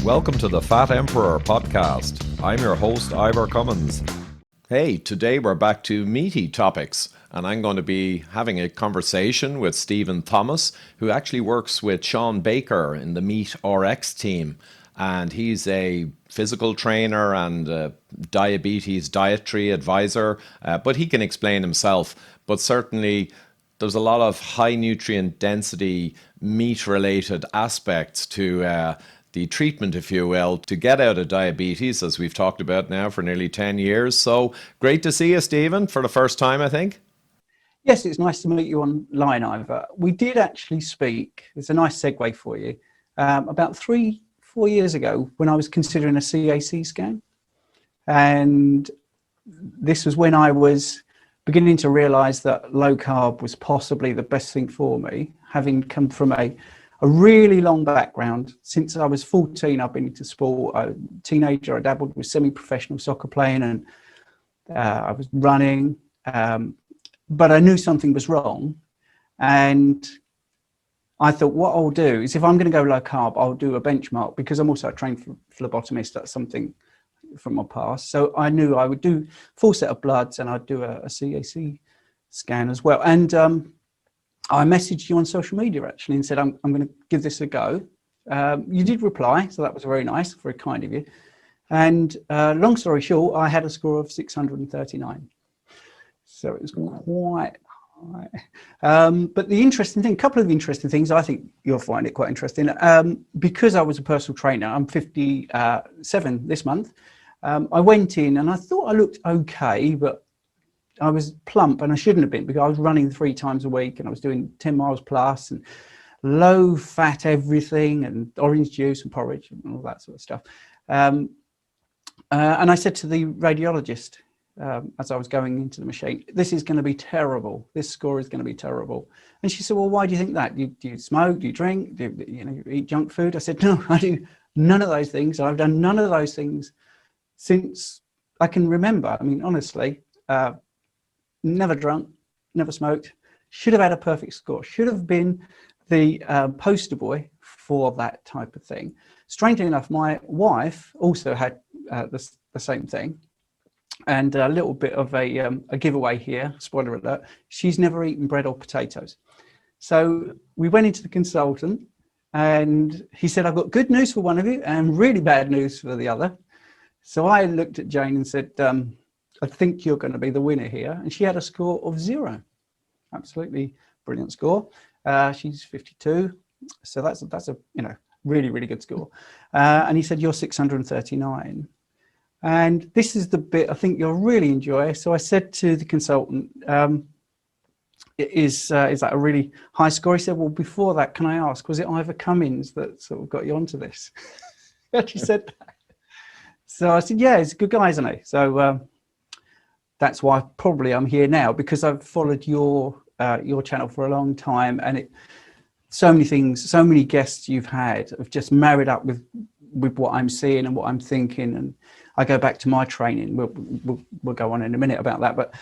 Welcome to the Fat Emperor podcast. I'm your host, Ivor Cummins. Hey, today we're back to meaty topics, and I'm going to be having a conversation with Stephen Thomas, who actually works with Sean Baker in the MeatRX team. And he's a physical trainer and a diabetes dietary advisor, but he can explain himself. But certainly there's a lot of high nutrient density meat-related aspects to the treatment, if you will, to get out of diabetes, as we've talked about now for nearly 10 years. So great to see you, Stephen, for the first time, I think. Yes, it's nice to meet you online, Ivor. We did actually speak, it's a nice segue for you, about 3-4 years ago when I was considering a CAC scan. And this was when I was beginning to realise that low carb was possibly the best thing for me, having come from a really long background. Since I was 14, I've been into sport. A teenager, I dabbled with semi-professional soccer playing, and I was running, but I knew something was wrong. And I thought, what I'll do is, if I'm going to go low carb, I'll do a benchmark, because I'm also a trained phlebotomist. That's something from my past. So I knew I would do full set of bloods, and I'd do a CAC scan as well. And I messaged you on social media actually and said, I'm going to give this a go. You did reply, so that was very nice, very kind of you. And long story short, I had a score of 639. So it was quite high. But the interesting thing, a couple of interesting things, I think you'll find it quite interesting. Because I was a personal trainer, I'm 57 this month. I went in and I thought I looked okay, but I was plump, and I shouldn't have been, because I was running 3 times a week and I was doing 10 miles plus and low fat everything and orange juice and porridge and all that sort of stuff. And I said to the radiologist as I was going into the machine, this is going to be terrible. This score is going to be terrible. And she said, well, why do you think that? Do you smoke? Do you drink? Do you eat junk food? I said, no, I do none of those things. I've done none of those things since I can remember. I mean, honestly, never drunk, never smoked, should have had a perfect score, should have been the poster boy for that type of thing. Strangely enough, my wife also had the same thing. And a little bit of a giveaway here, spoiler alert, she's never eaten bread or potatoes. So we went into the consultant and he said, I've got good news for one of you and really bad news for the other. So I looked at Jane and said, I think you're going to be the winner here. And she had a score of 0. Absolutely brilliant score. She's 52. So that's a really, really good score. And he said, you're 639. And this is the bit I think you'll really enjoy. So I said to the consultant, is that a really high score? He said, well, before that, can I ask, was it Ivor Cummins that sort of got you onto this? She said that. So I said, yeah, he's a good guy, isn't he? So that's why probably I'm here now, because I've followed your channel for a long time, and so many things, so many guests you've had have just married up with what I'm seeing and what I'm thinking. And I go back to my training. We'll go on in a minute about that. But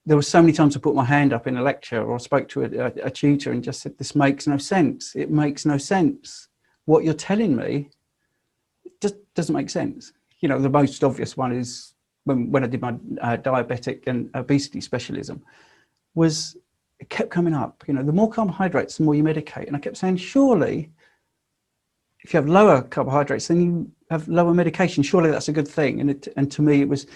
there were so many times I put my hand up in a lecture or spoke to a tutor and just said, this makes no sense. It makes no sense. What you're telling me just doesn't make sense. You know, the most obvious one is when I did my diabetic and obesity specialism, was it kept coming up. You know, the more carbohydrates, the more you medicate. And I kept saying, surely, if you have lower carbohydrates, then you have lower medication. Surely that's a good thing. And to me, it was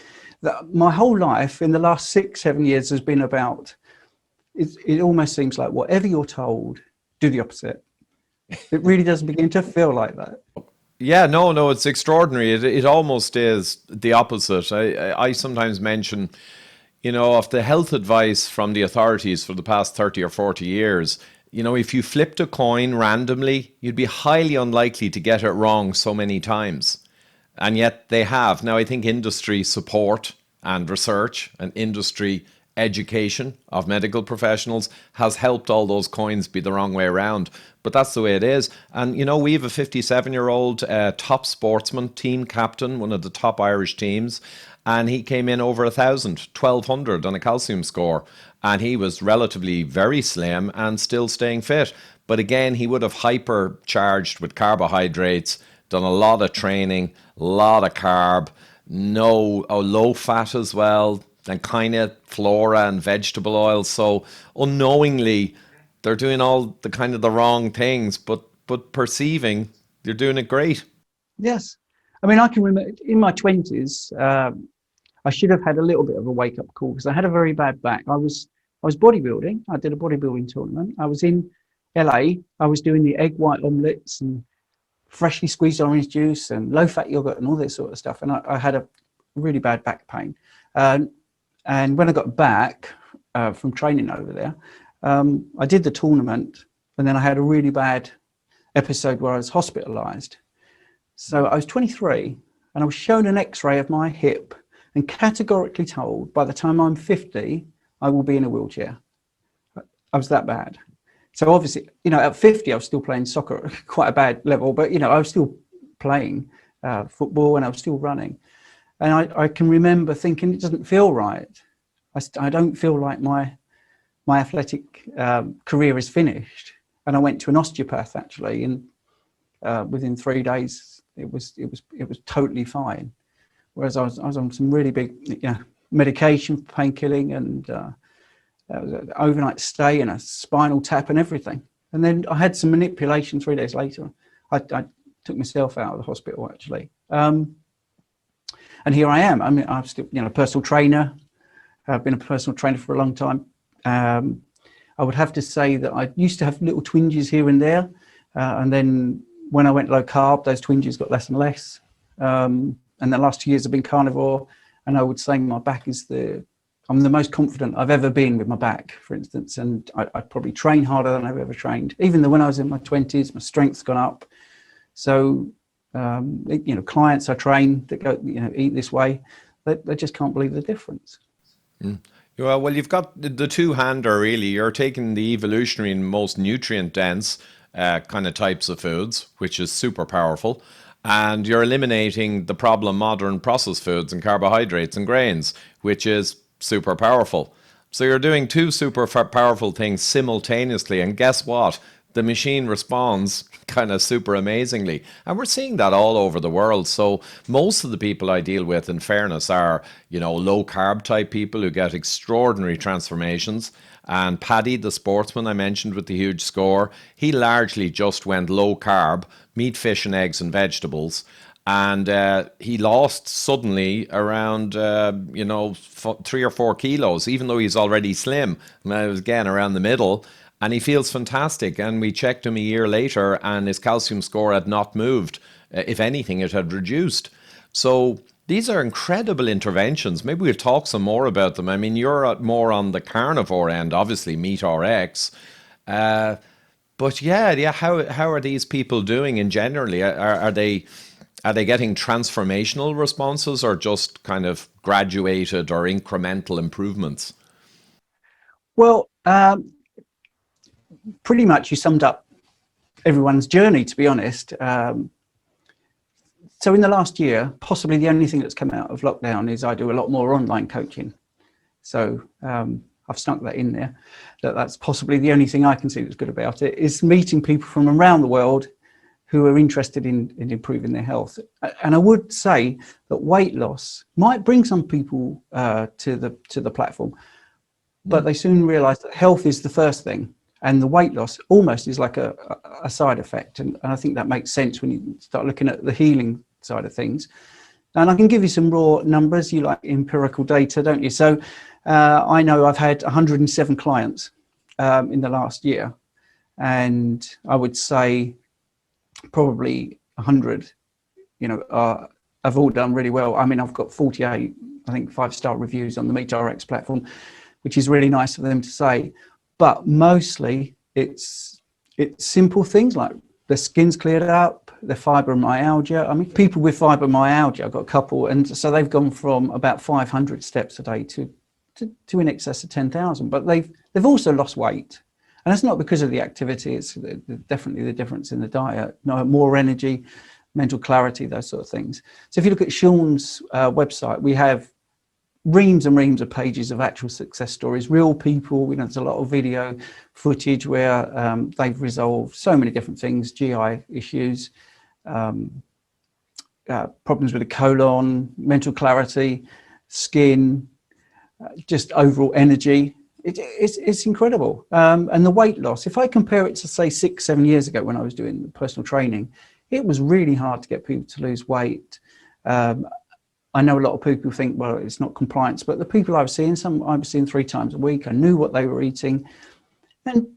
that my whole life in the last 6-7 years has been about, it almost seems like whatever you're told, do the opposite. It really does begin to feel like that. Yeah, no, it's extraordinary. It almost is the opposite. I sometimes mention, of the health advice from the authorities for the past 30 or 40 years, if you flipped a coin randomly, you'd be highly unlikely to get it wrong so many times. And yet they have. Now, I think industry support and research and industry education of medical professionals has helped all those coins be the wrong way around. But that's the way it is. And, we have a 57-year-old top sportsman, team captain, one of the top Irish teams. And he came in over 1,000, 1,200 on a calcium score. And he was relatively very slim and still staying fit. But again, he would have hypercharged with carbohydrates done a lot of training, a lot of carb, low fat as well, and kind of flora and vegetable oils. So unknowingly, they're doing all the kind of the wrong things, but perceiving they're doing it great. Yes. I mean, I can remember in my 20s, I should have had a little bit of a wake up call because I had a very bad back. I was bodybuilding. I did a bodybuilding tournament. I was in LA. I was doing the egg white omelets and freshly squeezed orange juice and low fat yogurt and all this sort of stuff. And I had a really bad back pain. And when I got back from training over there, I did the tournament, and then I had a really bad episode where I was hospitalized. So I was 23 and I was shown an x-ray of my hip and categorically told by the time I'm 50, I will be in a wheelchair. I was that bad. So obviously, at 50, I was still playing soccer at quite a bad level, but, I was still playing football and I was still running. And I can remember thinking, it doesn't feel right. I don't feel like my athletic career is finished. And I went to an osteopath actually, and within 3 days, it was totally fine. Whereas I was on some really big medication for pain killing and an overnight stay and a spinal tap and everything. And then I had some manipulation 3 days later. I took myself out of the hospital actually. And here I am. I mean, I'm still a personal trainer. I've been a personal trainer for a long time. I would have to say that I used to have little twinges here and there. And then when I went low carb, those twinges got less and less. And the last 2 years I've been carnivore. And I would say my back is I'm the most confident I've ever been with my back, for instance. And I probably train harder than I've ever trained. Even though when I was in my 20s, my strength's gone up. So, clients I train that go, eat this way, they just can't believe the difference. Mm. Well, you've got the two-hander really. You're taking the evolutionary and most nutrient-dense kind of types of foods, which is super powerful. And you're eliminating the problem modern processed foods and carbohydrates and grains, which is super powerful. So you're doing two super powerful things simultaneously. And guess what? The machine responds kind of super amazingly. And we're seeing that all over the world. So most of the people I deal with, in fairness, are, low carb type people who get extraordinary transformations. And Paddy, the sportsman I mentioned with the huge score, he largely just went low carb, meat, fish and eggs and vegetables. And he lost suddenly around, 3 or 4 kilos, even though he's already slim. And I was again around the middle. And he feels fantastic. And we checked him a year later and his calcium score had not moved. If anything, it had reduced. So these are incredible interventions. Maybe we'll talk some more about them. I mean, you're more on the carnivore end, obviously, MeatRX. But how are these people doing in generally? Are they getting transformational responses or just kind of graduated or incremental improvements? Well, pretty much you summed up everyone's journey, to be honest. So in the last year, possibly the only thing that's come out of lockdown is I do a lot more online coaching. So I've snuck that in there. That's possibly the only thing I can see that's good about it, is meeting people from around the world who are interested in improving their health. And I would say that weight loss might bring some people to the platform, but they soon realize that health is the first thing. And the weight loss almost is like a side effect. And I think that makes sense when you start looking at the healing side of things. And I can give you some raw numbers. You like empirical data, don't you? So I know I've had 107 clients in the last year. And I would say probably 100, have all done really well. I mean, I've got 48, I think, 5-star reviews on the MeatRX platform, which is really nice for them to say. But mostly it's simple things like the skin's cleared up, the fibromyalgia. I mean, people with fibromyalgia, I've got a couple, and so they've gone from about 500 steps a day to in excess of 10,000. But they've also lost weight, and that's not because of the activity. It's definitely the difference in the diet, more energy, mental clarity, those sort of things. So if you look at Sean's website, we have reams and reams of pages of actual success stories, real people. There's a lot of video footage where they've resolved so many different things, GI issues, problems with the colon, mental clarity, skin, just overall energy. It's incredible. And the weight loss, if I compare it to say 6-7 years ago when I was doing personal training, it was really hard to get people to lose weight. I know a lot of people think, well, it's not compliance, but the people I was seeing, some I was seeing 3 times a week, I knew what they were eating. And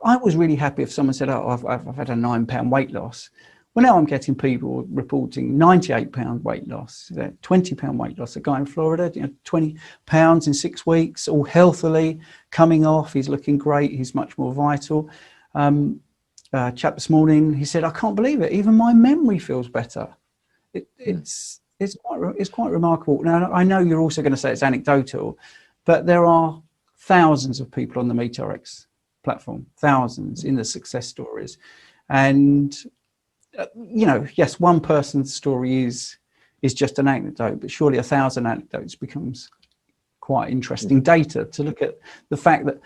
I was really happy if someone said, oh, I've had a 9-pound weight loss. Well, now I'm getting people reporting 98-pound weight loss, 20-pound weight loss. A guy in Florida, 20 pounds in 6 weeks, all healthily, coming off. He's looking great. He's much more vital. Chap this morning, he said, I can't believe it. Even my memory feels better. It's quite remarkable. Now, I know you're also going to say it's anecdotal, but there are thousands of people on the MeatRX platform, thousands in the success stories. And yes, one person's story is just an anecdote, but surely 1,000 anecdotes becomes quite interesting data to look at the fact that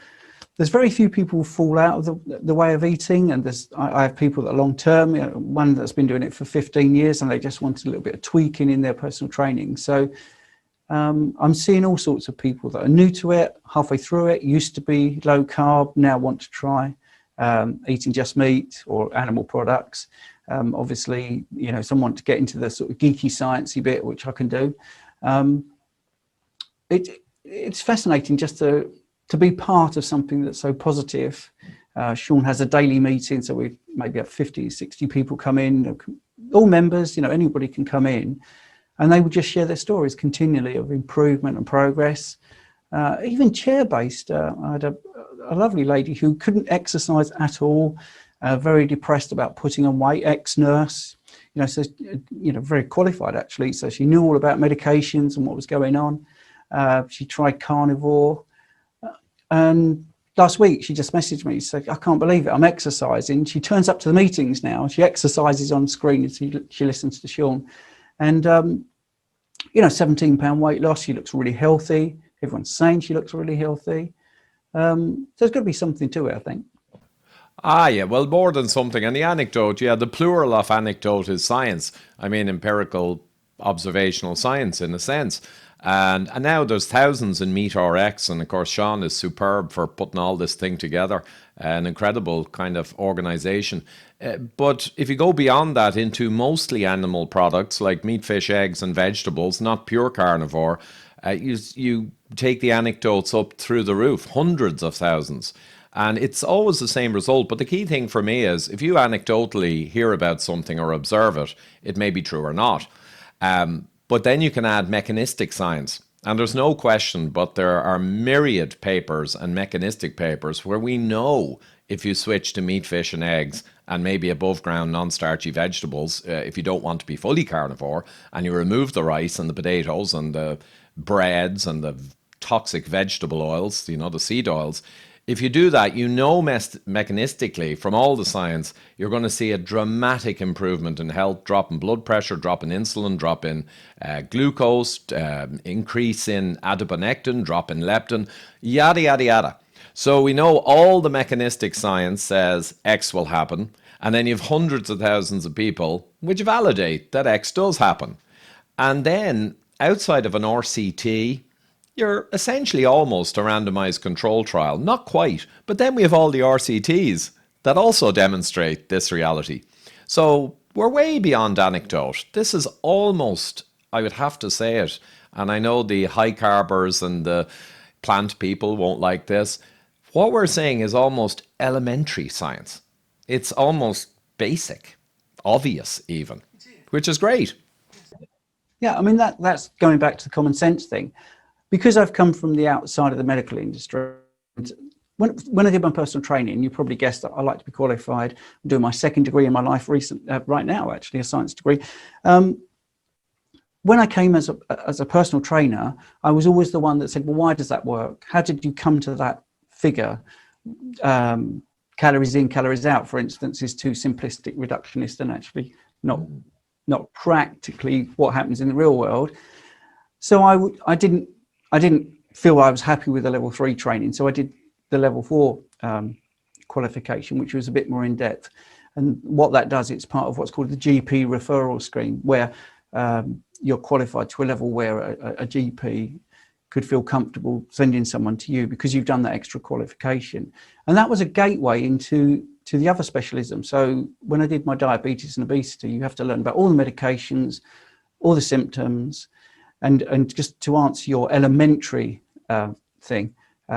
there's very few people who fall out of the way of eating. And I have people that are long-term, one that's been doing it for 15 years and they just want a little bit of tweaking in their personal training. So I'm seeing all sorts of people that are new to it, halfway through it, used to be low carb, now want to try eating just meat or animal products. Obviously, some want to get into the sort of geeky sciencey bit, which I can do. It's fascinating just to be part of something that's so positive. Sean has a daily meeting, so we maybe have 50, 60 people come in, all members, anybody can come in, and they will just share their stories continually of improvement and progress. Even chair-based. I had a lovely lady who couldn't exercise at all, very depressed about putting on weight, ex-nurse, so, very qualified actually. So she knew all about medications and what was going on. She tried carnivore. And last week she just messaged me, said, I can't believe it, I'm exercising. She turns up to the meetings now, she exercises on screen and she listens to Sean. And 17-pound weight loss, she looks really healthy. Everyone's saying she looks really healthy. So there's got to be something to it, I think. Yeah, well, more than something. And the anecdote, the plural of anecdote is science. I mean, empirical observational science in a sense. And now there's thousands in MeatRX, and of course Sean is superb for putting all this thing together, an incredible kind of organization. But if you go beyond that into mostly animal products like meat, fish, eggs and vegetables, not pure carnivore, you take the anecdotes up through the roof, hundreds of thousands. And it's always the same result. But the key thing for me is if you anecdotally hear about something or observe it, it may be true or not. But then you can add mechanistic science. And there's no question, but there are myriad papers and mechanistic papers where we know if you switch to meat, fish and eggs and maybe above ground non-starchy vegetables, if you don't want to be fully carnivore, and you remove the rice and the potatoes and the breads and the toxic vegetable oils, the seed oils, if you do that, mechanistically from all the science, you're going to see a dramatic improvement in health, drop in blood pressure, drop in insulin, drop in glucose, increase in adiponectin, drop in leptin, yada, yada, yada. So we know all the mechanistic science says X will happen. And then you have hundreds of thousands of people which validate that X does happen. And then outside of an RCT, you're essentially almost a randomized control trial. Not quite, but then we have all the RCTs that also demonstrate this reality. So we're way beyond anecdote. This is almost, I would have to say it, and I know the high carbers and the plant people won't like this. What we're saying is almost elementary science. It's almost basic, obvious even, which is great. Yeah, I mean, that's going back to the common sense thing. Because I've come from the outside of the medical industry, when I did my personal training, you probably guessed that I like to be qualified. I'm doing my second degree in my life right now, actually, a science degree. When I came as a personal trainer, I was always the one that said, well, why does that work? How did you come to that figure? Calories in, calories out, for instance, is too simplistic, reductionist, and actually not practically what happens in the real world. So I didn't feel I was happy with the level 3 training. So I did the level 4 qualification, which was a bit more in depth. And what that does, it's part of what's called the GP referral scheme, where you're qualified to a level where a GP could feel comfortable sending someone to you because you've done that extra qualification. And that was a gateway into the other specialism. So when I did my diabetes and obesity, you have to learn about all the medications, all the symptoms, and just to answer your elementary thing,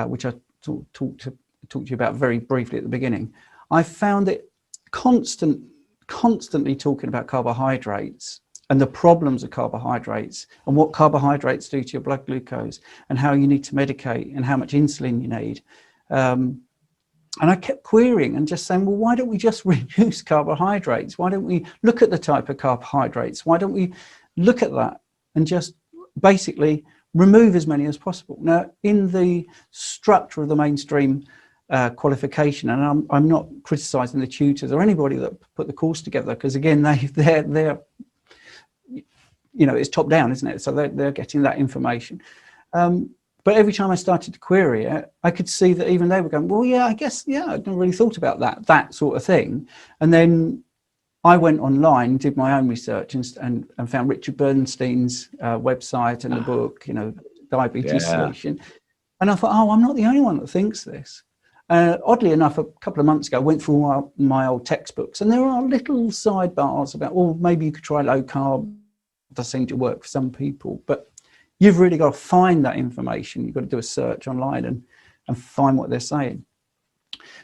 which I talked to you about very briefly at the beginning, I found it constantly talking about carbohydrates and the problems of carbohydrates and what carbohydrates do to your blood glucose and how you need to medicate and how much insulin you need. And I kept querying and just saying, well, why don't we just reduce carbohydrates? Why don't we look at the type of carbohydrates? Why don't we look at that and just basically remove as many as possible? Now, in the structure of the mainstream qualification, and I'm not criticizing the tutors or anybody that put the course together, because again, they're it's top down, isn't it? So they're getting that information. But every time I started to query it, I could see that even they were going, well, yeah, I guess, yeah, I hadn't really thought about that sort of thing. And then I went online, did my own research and found Richard Bernstein's website and the book, Diabetes Solution. And I thought, oh, I'm not the only one that thinks this. Oddly enough, a couple of months ago, I went through my old textbooks, and there are little sidebars about, well, maybe you could try low carb. It does seem to work for some people, but you've really got to find that information. You've got to do a search online and find what they're saying.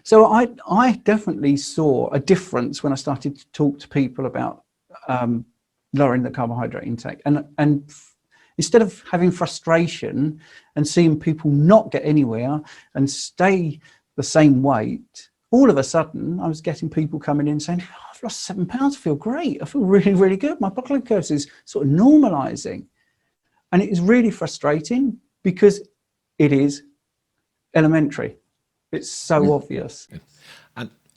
So I definitely saw a difference when I started to talk to people about lowering the carbohydrate intake. And instead of having frustration and seeing people not get anywhere and stay the same weight, all of a sudden I was getting people coming in saying, oh, I've lost 7 pounds, I feel great. I feel really, really good. My blood glucose is sort of normalizing. And it is really frustrating because it is elementary. It's so obvious.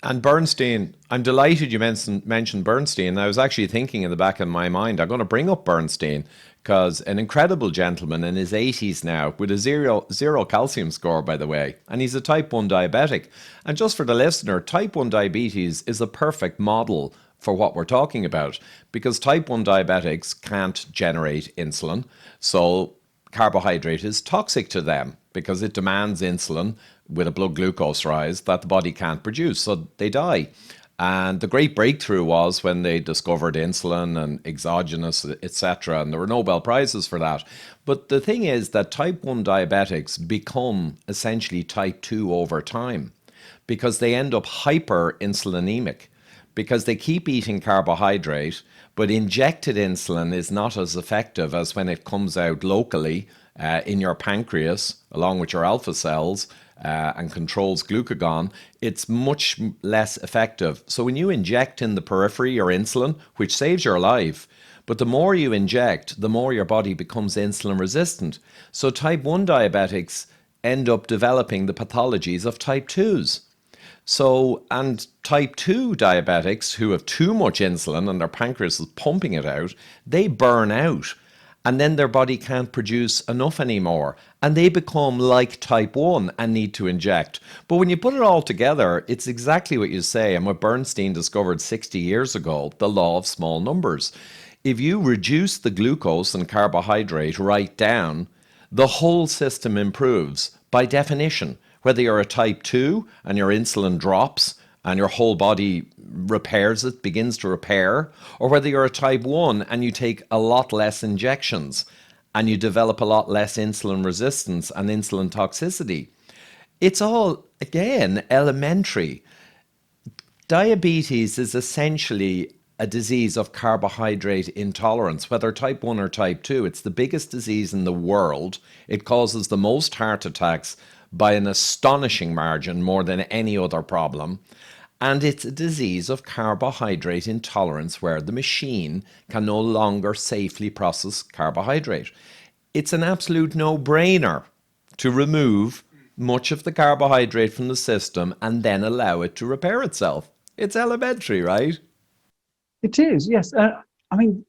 And Bernstein, I'm delighted you mentioned Bernstein. I was actually thinking in the back of my mind, I'm going to bring up Bernstein because an incredible gentleman in his 80s now with a zero calcium score, by the way, and he's a type 1 diabetic. And just for the listener, type 1 diabetes is a perfect model for what we're talking about, because type 1 diabetics can't generate insulin. So carbohydrate is toxic to them because it demands insulin with a blood glucose rise that the body can't produce. So they die. And the great breakthrough was when they discovered insulin and exogenous, etc. And there were Nobel Prizes for that. But the thing is that type 1 diabetics become essentially type 2 over time because they end up hyperinsulinemic, because they keep eating carbohydrate, but injected insulin is not as effective as when it comes out locally in your pancreas, along with your alpha cells, and controls glucagon. It's much less effective. So when you inject in the periphery your insulin, which saves your life, but the more you inject, the more your body becomes insulin resistant. So type 1 diabetics end up developing the pathologies of type 2s. So, and type 2 diabetics who have too much insulin and their pancreas is pumping it out, they burn out and then their body can't produce enough anymore and they become like type 1 and need to inject. But when you put it all together, it's exactly what you say and what Bernstein discovered 60 years ago, the law of small numbers. If you reduce the glucose and carbohydrate right down, the whole system improves by definition. Whether you're a type 2 and your insulin drops and your whole body repairs it, begins to repair, or whether you're a type 1 and you take a lot less injections and you develop a lot less insulin resistance and insulin toxicity. It's all, again, elementary. Diabetes is essentially a disease of carbohydrate intolerance, whether type 1 or type 2. It's the biggest disease in the world. It causes the most heart attacks by an astonishing margin, more than any other problem. And it's a disease of carbohydrate intolerance where the machine can no longer safely process carbohydrate. It's an absolute no-brainer to remove much of the carbohydrate from the system and then allow it to repair itself. It's elementary, right? It is, yes. I mean,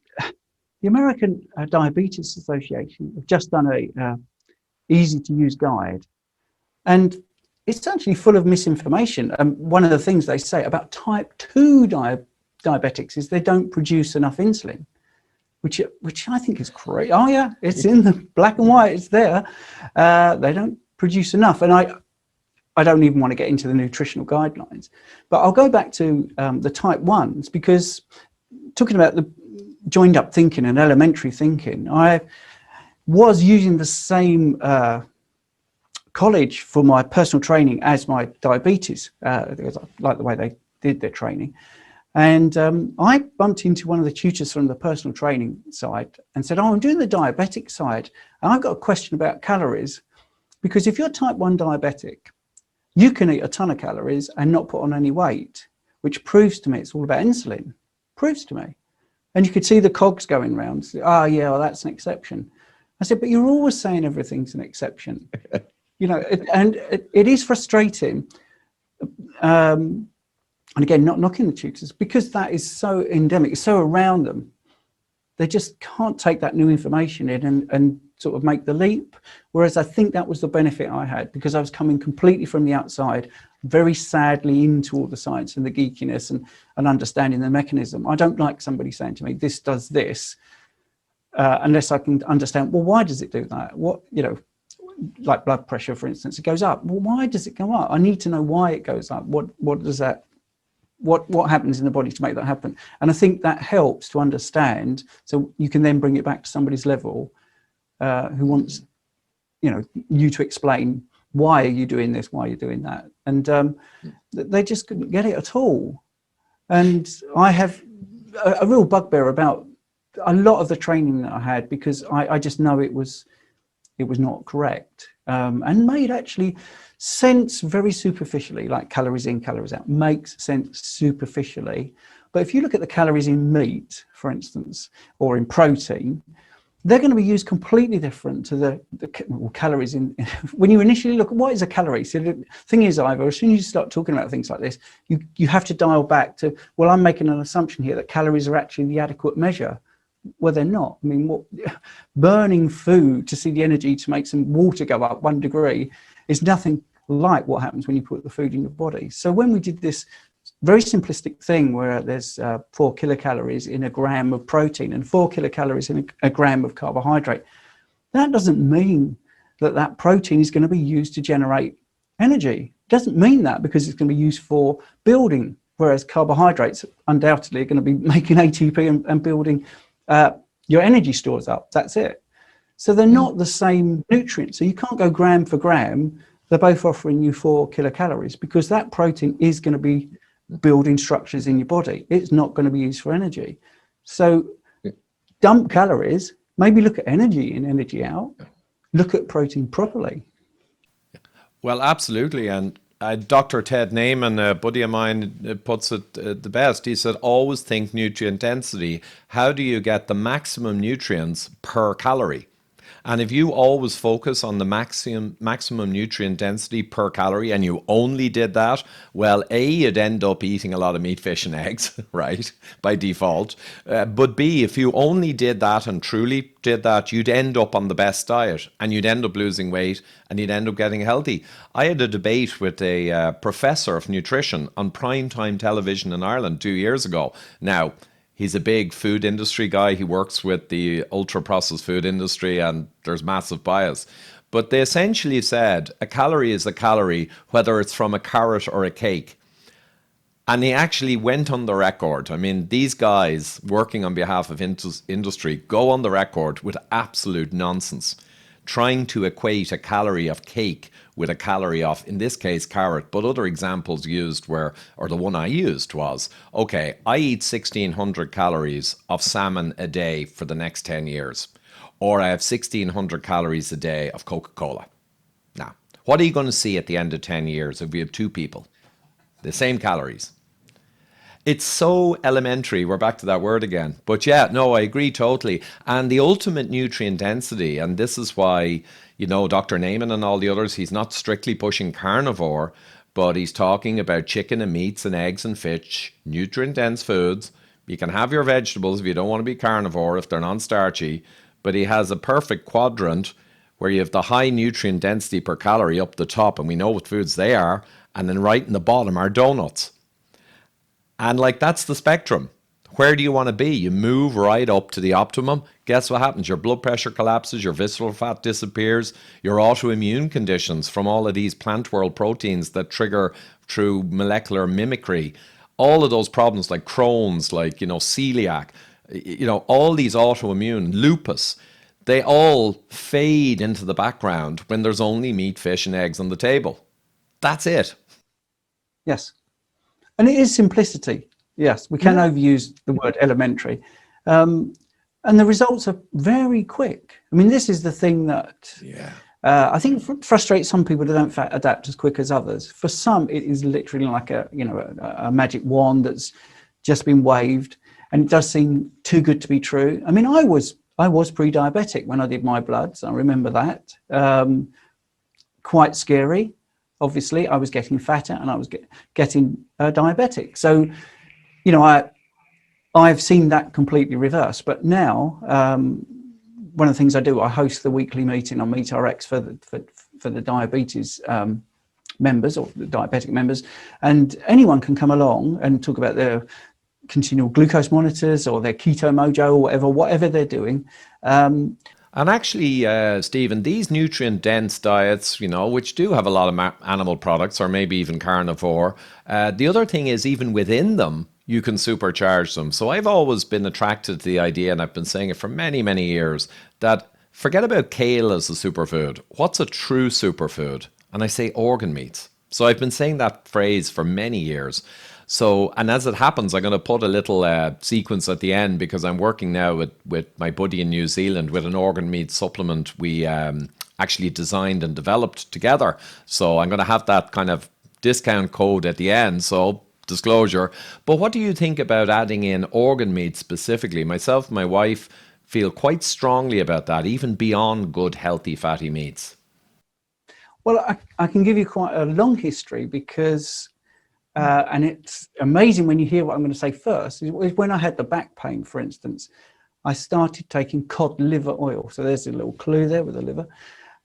the American Diabetes Association have just done a easy-to-use guide. And it's actually full of misinformation. One of the things they say about type 2 diabetics is they don't produce enough insulin, which I think is great. Oh yeah, it's in the black and white, it's there. They don't produce enough. And I don't even want to get into the nutritional guidelines, but I'll go back to the type 1s, because talking about the joined up thinking and elementary thinking, I was using the same college for my personal training as my diabetes, because I like the way they did their training. And I bumped into one of the tutors from the personal training side and said, oh, I'm doing the diabetic side, and I've got a question about calories, because if you're type 1 diabetic, you can eat a ton of calories and not put on any weight, which proves to me it's all about insulin. Proves to me. And you could see the cogs going round. Oh, yeah, well, that's an exception. I said, but you're always saying everything's an exception. You know, it is frustrating. And again, not knocking the tutors, because that is so endemic, it's so around them. They just can't take that new information in and sort of make the leap. Whereas I think that was the benefit I had, because I was coming completely from the outside, very sadly into all the science and the geekiness and understanding the mechanism. I don't like somebody saying to me, this does this, unless I can understand, well, why does it do that? What, you know, like blood pressure, for instance, it goes up. Well, why does it go up? I need to know why it goes up. What does that, what happens in the body to make that happen? And I think that helps to understand, so you can then bring it back to somebody's level who wants, you know, you to explain, why are you doing this, why are you doing that? And they just couldn't get it at all. And I have a real bugbear about a lot of the training that I had, because I just know it was not correct, and made actually sense very superficially, like calories in, calories out, makes sense superficially. But if you look at the calories in meat, for instance, or in protein, they're going to be used completely different to the calories in. When you initially look at what is a calorie, so the thing is, Ivor, as soon as you start talking about things like this, you have to dial back to, well, I'm making an assumption here that calories are actually the adequate measure. Well, they're not. I mean, burning food to see the energy to make some water go up 1 degree is nothing like what happens when you put the food in your body. So when we did this very simplistic thing where there's 4 kilocalories in a gram of protein and 4 kilocalories in a gram of carbohydrate, that doesn't mean that protein is going to be used to generate energy. It doesn't mean that, because it's going to be used for building, whereas carbohydrates undoubtedly are going to be making ATP and building your energy stores up. That's it. So they're not the same nutrients. So you can't go gram for gram. They're both offering you 4 kilocalories, because that protein is going to be building structures in your body. It's not going to be used for energy. So dump calories, maybe look at energy in, energy out, look at protein properly. Well, absolutely. And Dr. Ted Naiman, a buddy of mine, puts it the best. He said, always think nutrient density. How do you get the maximum nutrients per calorie? And if you always focus on the maximum nutrient density per calorie, and you only did that, well, A, you'd end up eating a lot of meat, fish and eggs, right, by default. But B, if you only did that and truly did that, you'd end up on the best diet, and you'd end up losing weight, and you'd end up getting healthy. I had a debate with a professor of nutrition on primetime television in Ireland 2 years ago. Now, he's a big food industry guy. He works with the ultra-processed food industry, and there's massive bias. But they essentially said a calorie is a calorie, whether it's from a carrot or a cake. And he actually went on the record. I mean, these guys working on behalf of industry go on the record with absolute nonsense, trying to equate a calorie of cake with a calorie of, in this case, carrot. But other examples used were, or the one I used was, okay, I eat 1,600 calories of salmon a day for the next 10 years. Or I have 1,600 calories a day of Coca-Cola. Now, what are you going to see at the end of 10 years if we have 2 people? The same calories. It's so elementary. We're back to that word again. But yeah, no, I agree totally. And the ultimate nutrient density, and this is why, you know, Dr. Naiman and all the others, he's not strictly pushing carnivore, but he's talking about chicken and meats and eggs and fish, nutrient-dense foods. You can have your vegetables if you don't want to be carnivore, if they're non-starchy, but he has a perfect quadrant where you have the high nutrient density per calorie up the top, and we know what foods they are, and then right in the bottom are donuts. And like, that's the spectrum. Where do you want to be? You move right up to the optimum. Guess what happens? Your blood pressure collapses, your visceral fat disappears, your autoimmune conditions from all of these plant world proteins that trigger through molecular mimicry, all of those problems like Crohn's, like, celiac, all these autoimmune, lupus, they all fade into the background when there's only meat, fish, and eggs on the table. That's it. Yes. And it is simplicity. Yes, we can overuse the word elementary. And the results are very quick. I mean, this is the thing that I think frustrates some people that don't adapt as quick as others. For some, it is literally like a magic wand that's just been waved, and it does seem too good to be true. I mean, I was pre-diabetic when I did my bloods. I remember that. Quite scary. Obviously, I was getting fatter and I was getting diabetic. So, I've seen that completely reversed. But now, one of the things I do, I host the weekly meeting on MeatRX for the diabetes members, or the diabetic members, and anyone can come along and talk about their continual glucose monitors or their keto mojo or whatever they're doing. And actually, Stephen, these nutrient-dense diets, which do have a lot of animal products or maybe even carnivore, the other thing is, even within them, you can supercharge them. So I've always been attracted to the idea, and I've been saying it for many, many years, that forget about kale as a superfood. What's a true superfood? And I say organ meats. So I've been saying that phrase for many years. So, and as it happens, I'm going to put a little sequence at the end, because I'm working now with my buddy in New Zealand with an organ meat supplement we actually designed and developed together. So I'm going to have that kind of discount code at the end. So disclosure. But what do you think about adding in organ meat specifically? Myself and my wife feel quite strongly about that, even beyond good, healthy, fatty meats. Well, I can give you quite a long history, because and it's amazing when you hear what I'm going to say first. Is when I had the back pain, for instance, I started taking cod liver oil. So there's a little clue there with the liver.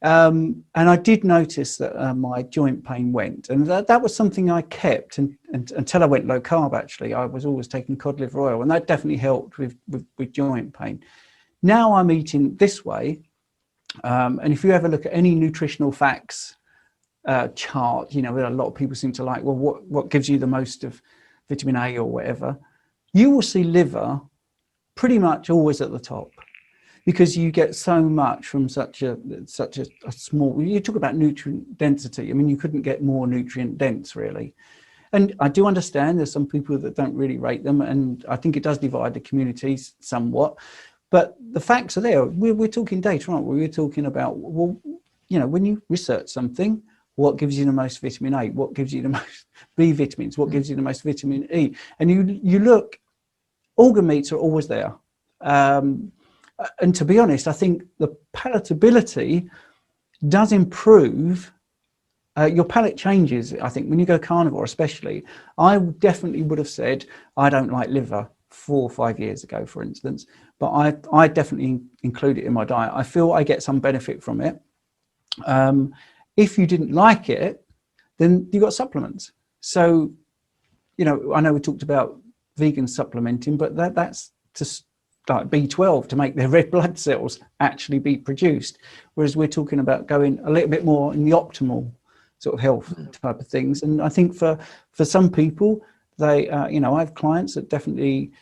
And I did notice that my joint pain went, and that was something I kept until I went low carb. Actually, I was always taking cod liver oil, and that definitely helped with joint pain. Now I'm eating this way, and if you ever look at any nutritional facts chart, a lot of people seem to like, well, what gives you the most of vitamin A or whatever, you will see liver pretty much always at the top, because you get so much from such a small, you talk about nutrient density. I mean, you couldn't get more nutrient dense, really. And I do understand there's some people that don't really rate them, and I think it does divide the communities somewhat, but the facts are there. We're talking data, aren't we? We're talking about, well, when you research something, what gives you the most vitamin A? What gives you the most B vitamins? What gives you the most vitamin E? And you look, organ meats are always there. And to be honest, I think the palatability does improve. Your palate changes, I think, when you go carnivore especially. I definitely would have said, I don't like liver 4 or 5 years ago, for instance, but I definitely include it in my diet. I feel I get some benefit from it. If you didn't like it, then you got supplements. So, I know we talked about vegan supplementing, but that's just like B12 to make their red blood cells actually be produced. Whereas we're talking about going a little bit more in the optimal sort of health type of things. And I think for some people, they, I have clients that definitely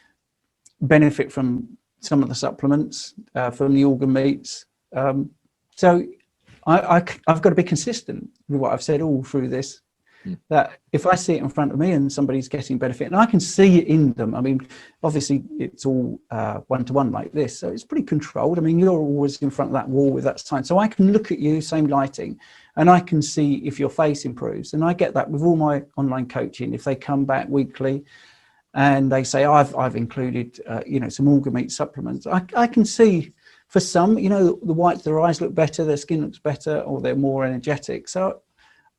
benefit from some of the supplements, from the organ meats. So I've got to be consistent with what I've said all through this, that if I see it in front of me and somebody's getting benefit, and I can see it in them, I mean, obviously it's all one-to-one like this, so it's pretty controlled. I mean, you're always in front of that wall with that sign, so I can look at you, same lighting, and I can see if your face improves. And I get that with all my online coaching. If they come back weekly and they say, I've included some organ meat supplements, I can see. For some, the whites of their eyes look better, their skin looks better, or they're more energetic. So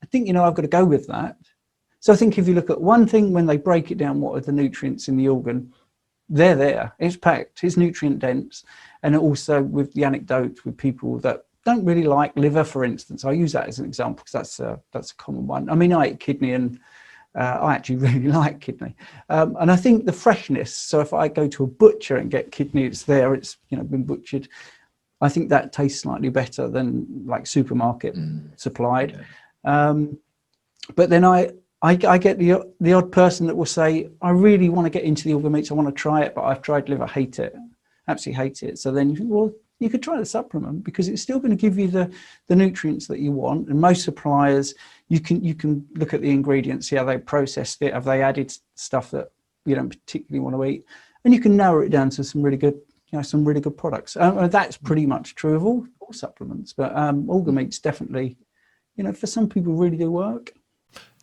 I think, I've got to go with that. So I think if you look at one thing, when they break it down, what are the nutrients in the organ? They're there. It's packed. It's nutrient dense. And also with the anecdote with people that don't really like liver, for instance. I use that as an example because that's a common one. I mean, I eat kidney, and I actually really like kidney. And I think the freshness, so if I go to a butcher and get kidney, it's been butchered. I think that tastes slightly better than like supermarket supplied. But then I get the odd person that will say, I really want to get into the organ meats. I want to try it, but I've tried liver, hate it, absolutely hate it. So then you think, well, you could try the supplement because it's still going to give you the nutrients that you want. And most suppliers, you can look at the ingredients, see how they processed it, have they added stuff that you don't particularly want to eat, and you can narrow it down to some really good products. That's pretty much true of all supplements, but organ meats definitely, for some people really do work.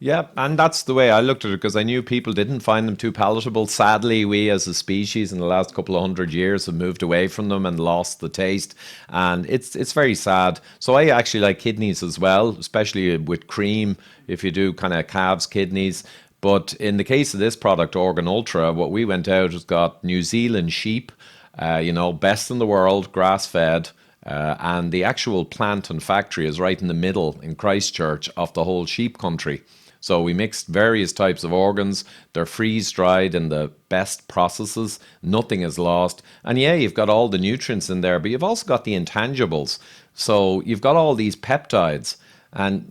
Yeah, and that's the way I looked at it, because I knew people didn't find them too palatable. Sadly, we as a species in the last couple of 100 years have moved away from them and lost the taste, and it's very sad. So I actually like kidneys as well, especially with cream, if you do kind of calves kidneys. But in the case of this product, Organ Ultra, what we went out has got New Zealand sheep, best in the world, grass-fed, and the actual plant and factory is right in the middle in Christchurch of the whole sheep country. So we mixed various types of organs. They're freeze-dried in the best processes. Nothing is lost. And yeah, you've got all the nutrients in there, but you've also got the intangibles. So you've got all these peptides. And,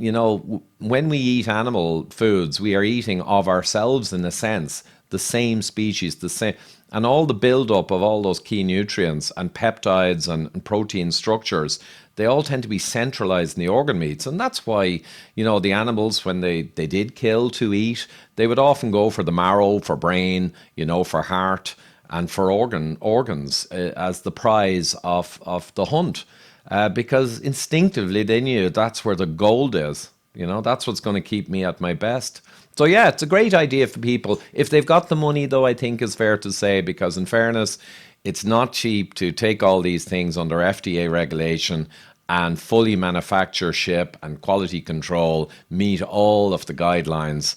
when we eat animal foods, we are eating of ourselves in a sense, the same species, the same, and all the buildup of all those key nutrients and peptides and protein structures, they all tend to be centralized in the organ meats. And that's why, the animals, when they did kill to eat, they would often go for the marrow, for brain, for heart, and for organs as the prize of the hunt. Because instinctively they knew that's where the gold is. That's what's going to keep me at my best. So yeah, it's a great idea for people. If they've got the money, though, I think is fair to say, because in fairness, it's not cheap to take all these things under FDA regulation and fully manufacture, ship, and quality control, meet all of the guidelines.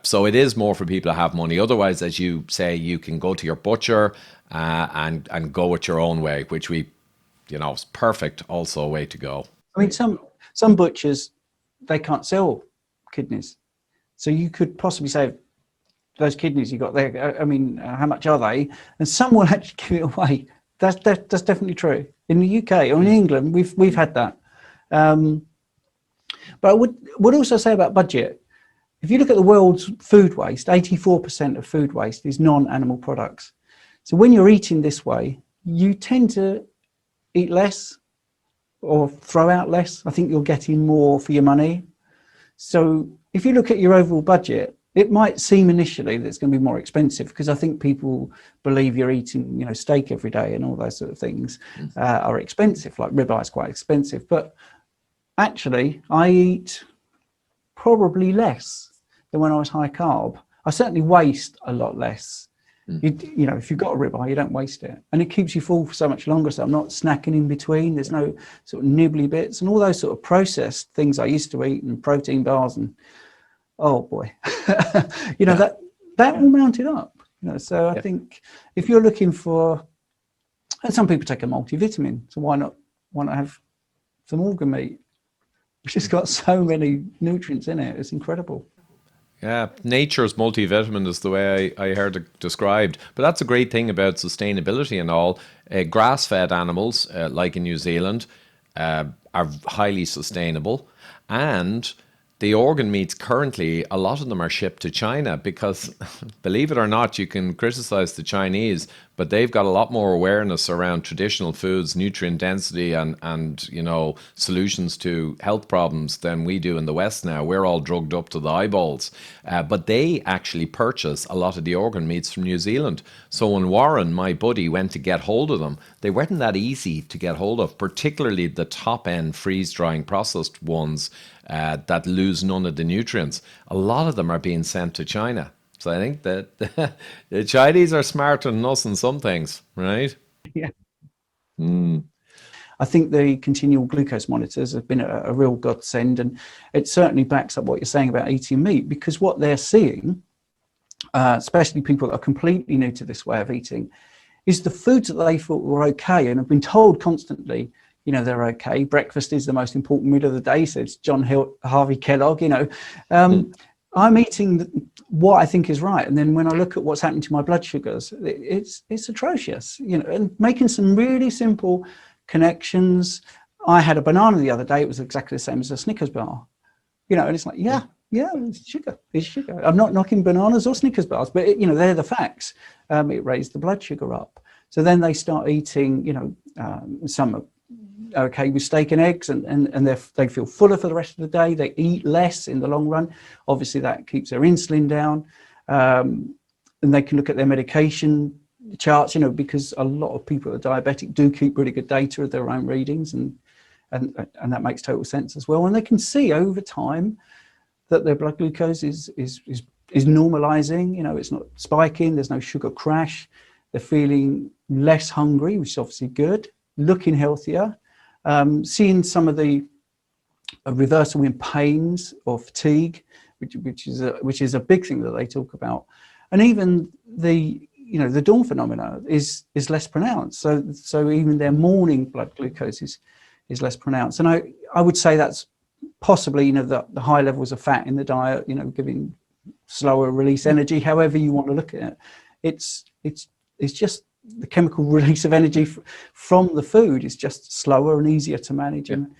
So it is more for people to have money. Otherwise, as you say, you can go to your butcher and go it your own way, which is perfect, also a way to go. I mean, some butchers, they can't sell kidneys. So you could possibly say, those kidneys you got there, how much are they? And some will actually give it away. That's definitely true. In the UK or in England, we've had that. But I would also say about budget, if you look at the world's food waste, 84% of food waste is non-animal products. So when you're eating this way, you tend to eat less or throw out less. I think you're getting more for your money. So if you look at your overall budget, it might seem initially that it's going to be more expensive, because I think people believe you're eating, steak every day and all those sort of things are expensive, like ribeye is quite expensive. But actually, I eat probably less than when I was high carb. I certainly waste a lot less. If you've got a ribeye, you don't waste it, and it keeps you full for so much longer. So I'm not snacking in between. There's no sort of nibbly bits and all those sort of processed things I used to eat, and protein bars, and oh boy, that all mounted up. So I think if you're looking for, and some people take a multivitamin, so why not have some organ meat, which has got so many nutrients in it? It's incredible. Yeah, nature's multivitamin is the way I heard it described. But that's a great thing about sustainability and all. Grass-fed animals, like in New Zealand, are highly sustainable. And the organ meats currently, a lot of them are shipped to China because, believe it or not, you can criticize the Chinese, but they've got a lot more awareness around traditional foods, nutrient density, and solutions to health problems than we do in the West now. We're all drugged up to the eyeballs. But they actually purchase a lot of the organ meats from New Zealand. So when Warren, my buddy, went to get hold of them, they weren't that easy to get hold of, particularly the top-end freeze-drying processed ones that lose none of the nutrients. A lot of them are being sent to China. So I think that the Chinese are smarter than us in some things, right? Yeah. I think the continual glucose monitors have been a real godsend, and it certainly backs up what you're saying about eating meat, because what they're seeing, especially people that are completely new to this way of eating, is the foods that they thought were okay and have been told constantly, they're okay. Breakfast is the most important meal of the day, says John Harvey Kellogg. I'm eating what I think is right, and then when I look at what's happening to my blood sugars, it's atrocious. And making some really simple connections. I had a banana the other day. It was exactly the same as a Snickers bar. And it's like, yeah, it's sugar. It's sugar. I'm not knocking bananas or Snickers bars, but they're the facts. It raised the blood sugar up. So then they start eating, some are okay with steak and eggs, and they feel fuller for the rest of the day. They eat less in the long run. Obviously, that keeps their insulin down. And they can look at their medication charts, because a lot of people that are diabetic do keep really good data of their own readings, and that makes total sense as well. And they can see over time that their blood glucose is normalizing. It's not spiking. There's no sugar crash. They're feeling less hungry, which is obviously good. Looking healthier. Seeing some of the reversal in pains or fatigue, which is a big thing that they talk about, and even the dawn phenomena is less pronounced. So even their morning blood glucose is less pronounced. And I would say that's possibly the high levels of fat in the diet, giving slower release energy. However you want to look at it, it's just the chemical release of energy from the food is just slower and easier to manage and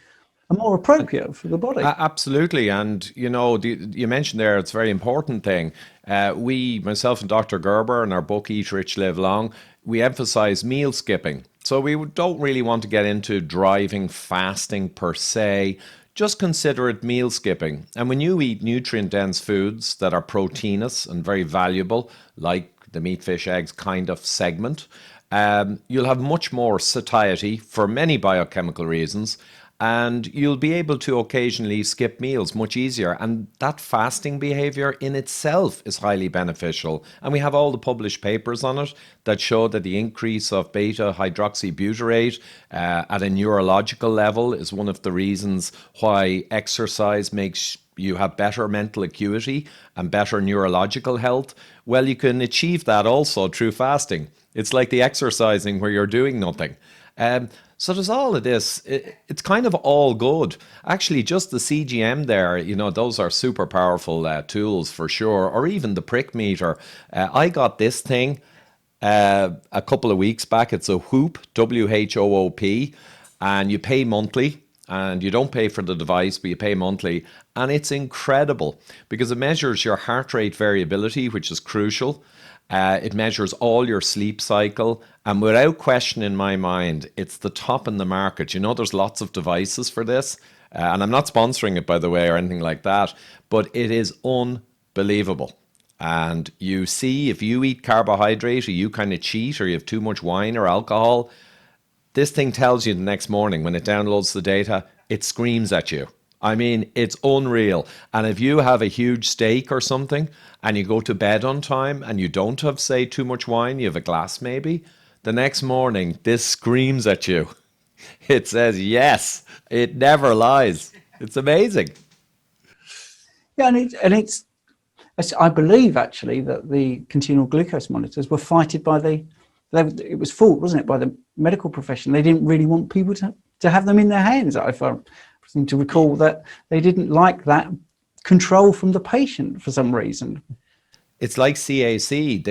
more appropriate for the body. Absolutely. And, you mentioned there, it's a very important thing. Myself and Dr. Gerber, in our book, Eat Rich, Live Long, we emphasize meal skipping. So we don't really want to get into driving fasting per se. Just consider it meal skipping. And when you eat nutrient-dense foods that are proteinous and very valuable, like the meat, fish, eggs kind of segment, you'll have much more satiety for many biochemical reasons, and you'll be able to occasionally skip meals much easier. And that fasting behavior in itself is highly beneficial. And we have all the published papers on it that show that the increase of beta hydroxybutyrate at a neurological level is one of the reasons why exercise makes you have better mental acuity and better neurological health. Well, you can achieve that also through fasting. It's like the exercising where you're doing nothing. So there's all of this. It's kind of all good. Actually, just the CGM there, those are super powerful tools for sure. Or even the prick meter. I got this thing a couple of weeks back. It's a Whoop, WHOOP, and you pay monthly. And you don't pay for the device, but you pay monthly. And it's incredible because it measures your heart rate variability, which is crucial. It measures all your sleep cycle. And without question in my mind, it's the top in the market. There's lots of devices for this. And I'm not sponsoring it, by the way, or anything like that. But it is unbelievable. And you see, if you eat carbohydrate or you kind of cheat or you have too much wine or alcohol, this thing tells you the next morning when it downloads the data, it screams at you. I mean, it's unreal. And if you have a huge steak or something and you go to bed on time and you don't have, say, too much wine, you have a glass maybe, the next morning, this screams at you. It says, yes, it never lies. It's amazing. Yeah, I believe actually that the continual glucose monitors were fighted by it was fought, wasn't it, by the medical profession. They didn't really want people to have them in their hands. I seem to recall that they didn't like that control from the patient for some reason. It's like CAC.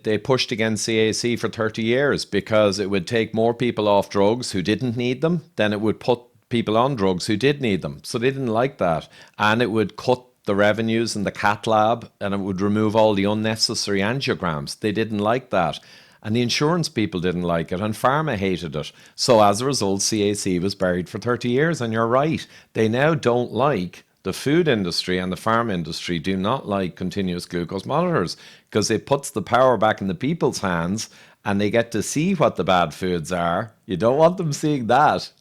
They pushed against CAC for 30 years because it would take more people off drugs who didn't need them than it would put people on drugs who did need them. So they didn't like that. And it would cut the revenues in the cath lab and it would remove all the unnecessary angiograms. They didn't like that. And the insurance people didn't like it, and pharma hated it. So as a result, CAC was buried for 30 years. And you're right, they now don't like, the food industry and the pharma industry do not like continuous glucose monitors because it puts the power back in the people's hands and they get to see what the bad foods are. You don't want them seeing that.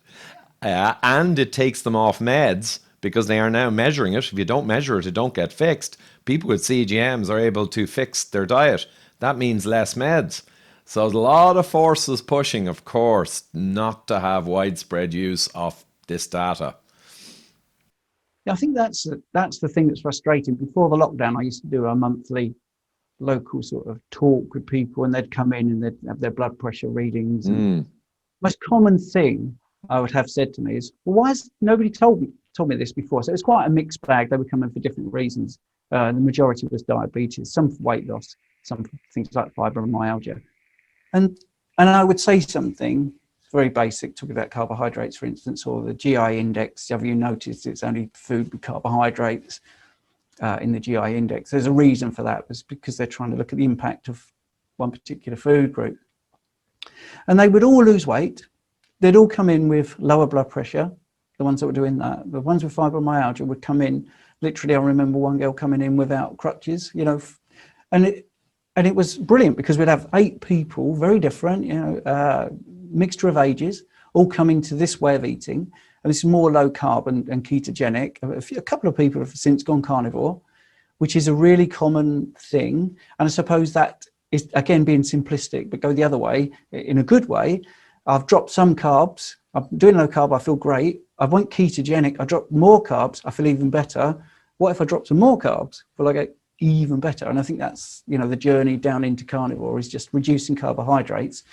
And it takes them off meds because they are now measuring it. If you don't measure it, it don't get fixed. People with CGMs are able to fix their diet. That means less meds. So there's a lot of forces pushing, of course, not to have widespread use of this data. Yeah, I think that's the thing that's frustrating. Before the lockdown, I used to do a monthly local sort of talk with people, and they'd come in and they'd have their blood pressure readings. And most common thing I would have said to me is, well, why has nobody told me this before? So it's quite a mixed bag. They were coming for different reasons. The majority was diabetes, some for weight loss, some for things like fibromyalgia. And I would say something very basic, talking about carbohydrates, for instance, or the GI index. Have you noticed it's only food with carbohydrates in the GI index? There's a reason for that. It's because they're trying to look at the impact of one particular food group. And they would all lose weight. They'd all come in with lower blood pressure, the ones that were doing that. The ones with fibromyalgia would come in, literally, I remember one girl coming in without crutches, you know, and it was brilliant because we'd have 8 people, very different, you know, mixture of ages, all coming to this way of eating. And this is more low carb and ketogenic. A couple of people have since gone carnivore, which is a really common thing. And I suppose that is, again, being simplistic, but go the other way, in a good way. I've dropped some carbs. I'm doing low carb. I feel great. I went ketogenic. I dropped more carbs. I feel even better. What if I drop some more carbs? Will I get even better? And I think that's, you know, the journey down into carnivore is just reducing carbohydrates.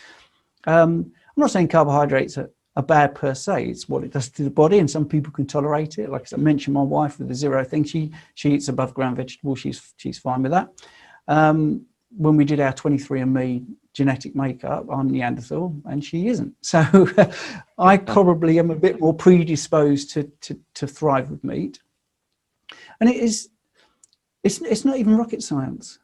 I'm not saying carbohydrates are bad per se. It's what it does to the body, and some people can tolerate it. Like I mentioned, my wife with the zero thing, she eats above ground vegetables. She's fine with that. When we did our 23andMe genetic makeup, I'm Neanderthal and she isn't. So I probably am a bit more predisposed to thrive with meat. And it's not even rocket science,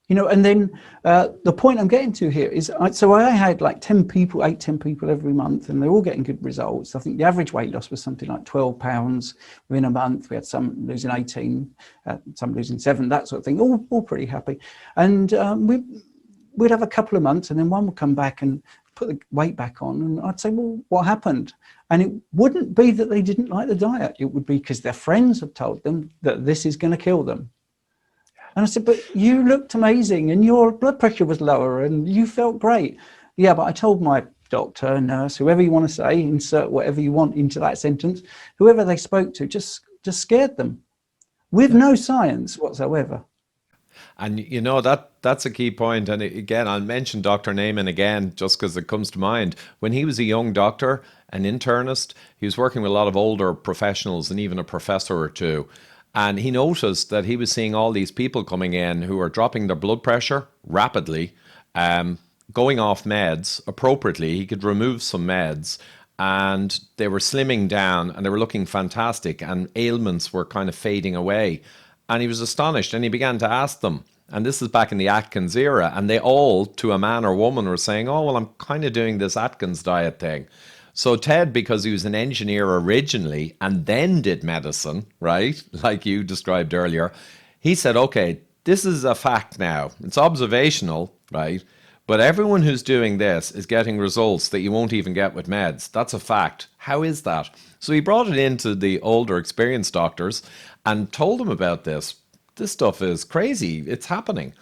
you know. And then the point I'm getting to here is, so I had like 10 people every month, and they're all getting good results. I think the average weight loss was something like 12 pounds within a month. We had some losing 18, some losing 7, that sort of thing, all pretty happy. And we'd have a couple of months, and then one would come back and put the weight back on, and I'd say, well, what happened? And it wouldn't be that they didn't like the diet. It would be because their friends have told them that this is going to kill them. And I said, but you looked amazing and your blood pressure was lower and you felt great. Yeah, but I told my doctor, nurse, whoever you want to say, insert whatever you want into that sentence, whoever they spoke to, just scared them with no science whatsoever. And you know, that's a key point. And again, I'll mention Dr. Naiman again, just because it comes to mind. When he was a young doctor, an internist, he was working with a lot of older professionals and even a professor or two. And he noticed that he was seeing all these people coming in who are dropping their blood pressure rapidly, going off meds appropriately. He could remove some meds, and they were slimming down and they were looking fantastic, and ailments were kind of fading away. And he was astonished, and he began to ask them, and this is back in the Atkins era, and they all, to a man or woman, were saying, oh, well, I'm kind of doing this Atkins diet thing. So Ted, because he was an engineer originally and then did medicine, right, like you described earlier, he said, okay, this is a fact now. It's observational, right? But everyone who's doing this is getting results that you won't even get with meds. That's a fact. How is that? So he brought it into the older experienced doctors and told them about this. This stuff is crazy. It's happening.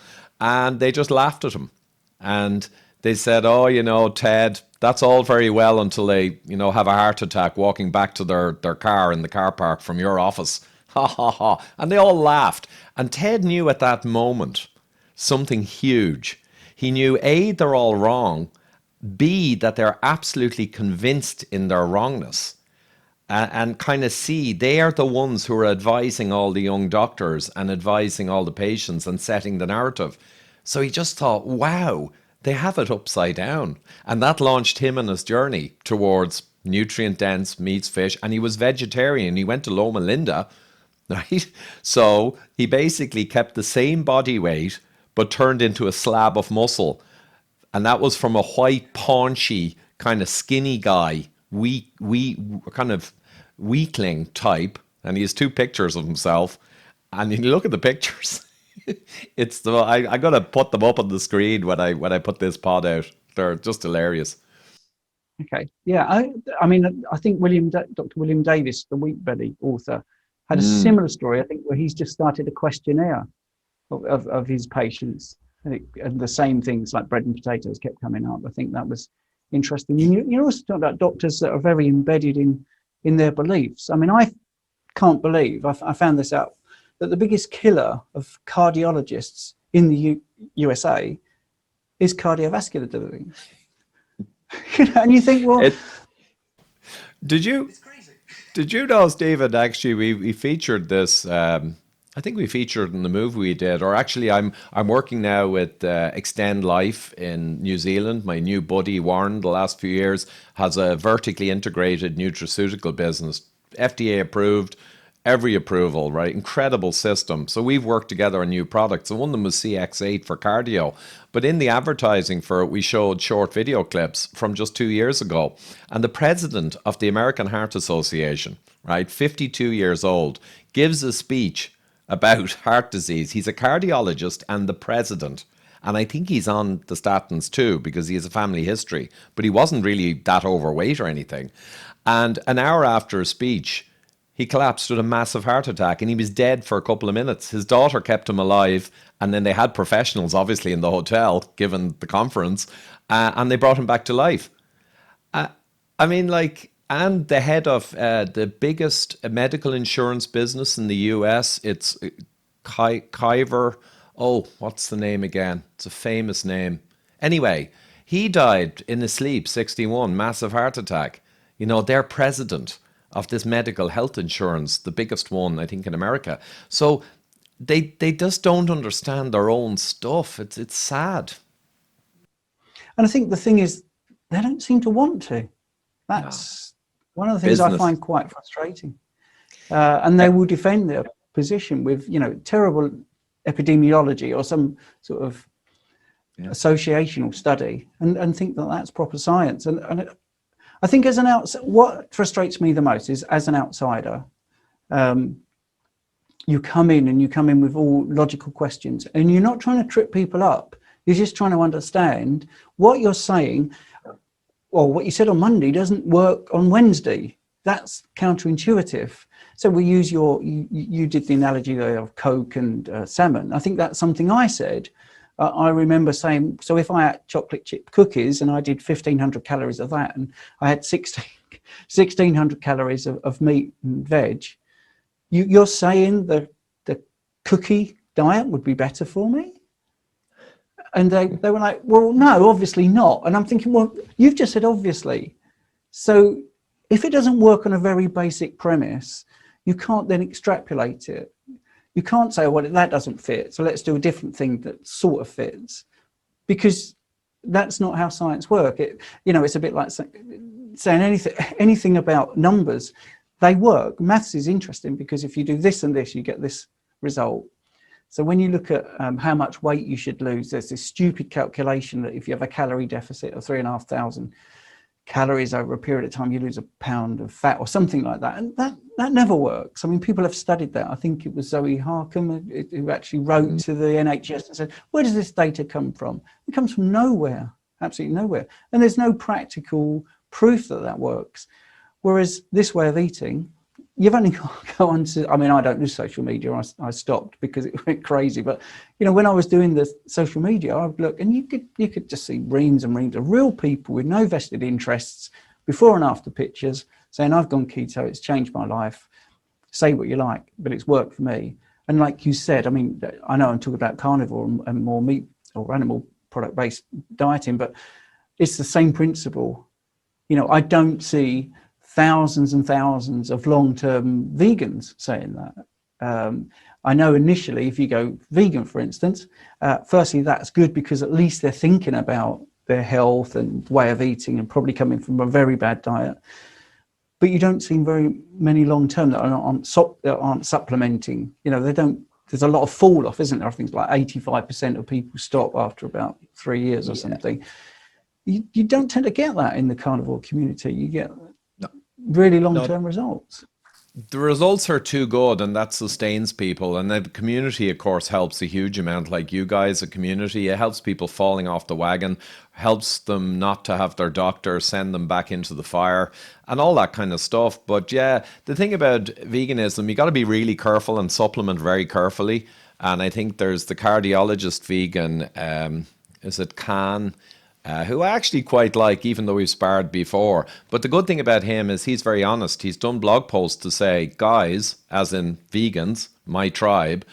And they just laughed at him. And they said, oh, you know, Ted, that's all very well until they, you know, have a heart attack walking back to their car in the car park from your office. Ha, ha, ha. And they all laughed. And Ted knew at that moment something huge. He knew, A, they're all wrong. B, that they're absolutely convinced in their wrongness. And kind of C, they are the ones who are advising all the young doctors and advising all the patients and setting the narrative. So he just thought, wow, they have it upside down. And that launched him on his journey towards nutrient-dense meats, fish. And he was vegetarian. He went to Loma Linda, right? So he basically kept the same body weight, but turned into a slab of muscle. And that was from a white, paunchy, kind of skinny guy, kind of weakling type. And he has 2 pictures of himself. And you look at the pictures. It's the I gotta put them up on the screen when I put this pod out. They're just hilarious. Okay, yeah, I mean, I think Dr. William Davis, the Wheat Belly author, had a similar story. I think where he's just started a questionnaire of his patients, and the same things like bread and potatoes kept coming up. I think that was interesting. You also talk about doctors that are very embedded in their beliefs. I mean, I can't believe I found this out, that the biggest killer of cardiologists in the USA is cardiovascular disease. You know, and you think, well, Did you did you know, Stephen? Actually, we featured this. I think we featured in the movie we did, or actually, I'm working now with Extend Life in New Zealand. My new buddy Warren, the last few years, has a vertically integrated nutraceutical business, FDA approved, every approval, right? Incredible system. So we've worked together on new products, and one of them was CX8 for cardio. But in the advertising for it, we showed short video clips from just 2 years ago. And the president of the American Heart Association, right, 52 years old, gives a speech about heart disease. He's a cardiologist and the president. And I think he's on the statins too because he has a family history, but he wasn't really that overweight or anything. And an hour after a speech, he collapsed with a massive heart attack and he was dead for a couple of minutes. His daughter kept him alive, and then they had professionals obviously in the hotel given the conference, and they brought him back to life. I mean, like, and the head of the biggest medical insurance business in the US, it's Ivor. Oh, what's the name again? It's a famous name. Anyway, he died in his sleep, 61, massive heart attack. You know, they're president of this medical health insurance, the biggest one, I think, in America. So they just don't understand their own stuff. It's sad. And I think the thing is, they don't seem to want to. That's one of the things I find quite frustrating. And they will defend their position with, terrible epidemiology or some sort of associational study and think that that's proper science. And I think what frustrates me the most is, as an outsider, you come in with all logical questions, and you're not trying to trip people up. You're just trying to understand what you're saying, or what you said on Monday doesn't work on Wednesday. That's counterintuitive. So we use you did the analogy there of Coke and salmon. I think that's something I said. I remember saying, so if I had chocolate chip cookies and I did 1,500 calories of that, and I had 1,600 calories of meat and veg, you're saying the cookie diet would be better for me? And they were like, well, no, obviously not. And I'm thinking, well, you've just said obviously. So if it doesn't work on a very basic premise, you can't then extrapolate it. You can't say, well, that doesn't fit, so let's do a different thing that sort of fits, because that's not how science works. It's a bit like saying anything about numbers. They work. Maths is interesting because if you do this and this, you get this result. So when you look at how much weight you should lose, there's this stupid calculation that if you have a calorie deficit of 3,500 calories over a period of time, you lose a pound of fat or something like that. And that never works. I mean, people have studied that. I think it was Zoe Harcum who actually wrote to the NHS and said, where does this data come from? It comes from nowhere, absolutely nowhere. And there's no practical proof that works. Whereas this way of eating, you've only got to go on to, I mean, I don't do social media. I stopped because it went crazy. But, when I was doing the social media, I would look and you could just see reams and reams of real people with no vested interests, before and after pictures, saying, I've gone keto, it's changed my life. Say what you like, but it's worked for me. And like you said, I mean, I know I'm talking about carnivore and more meat or animal product-based dieting, but it's the same principle. I don't see thousands and thousands of long-term vegans saying that. I know initially, if you go vegan, for instance, firstly, that's good because at least they're thinking about their health and way of eating and probably coming from a very bad diet. But you don't see very many long-term that aren't supplementing. There's a lot of fall off, isn't there? I think it's like 85% of people stop after about 3 years or something. You don't tend to get that in the carnivore community. You get really long-term results. The results are too good, and that sustains people. And the community, of course, helps a huge amount. Like you guys, a community, it helps people falling off the wagon, helps them not to have their doctor send them back into the fire and all that kind of stuff. But yeah, the thing about veganism, you got to be really careful and supplement very carefully. And I think there's the cardiologist vegan, is it Khan? Who I actually quite like, even though we've sparred before. But the good thing about him is he's very honest. He's done blog posts to say, guys, as in vegans, my tribe,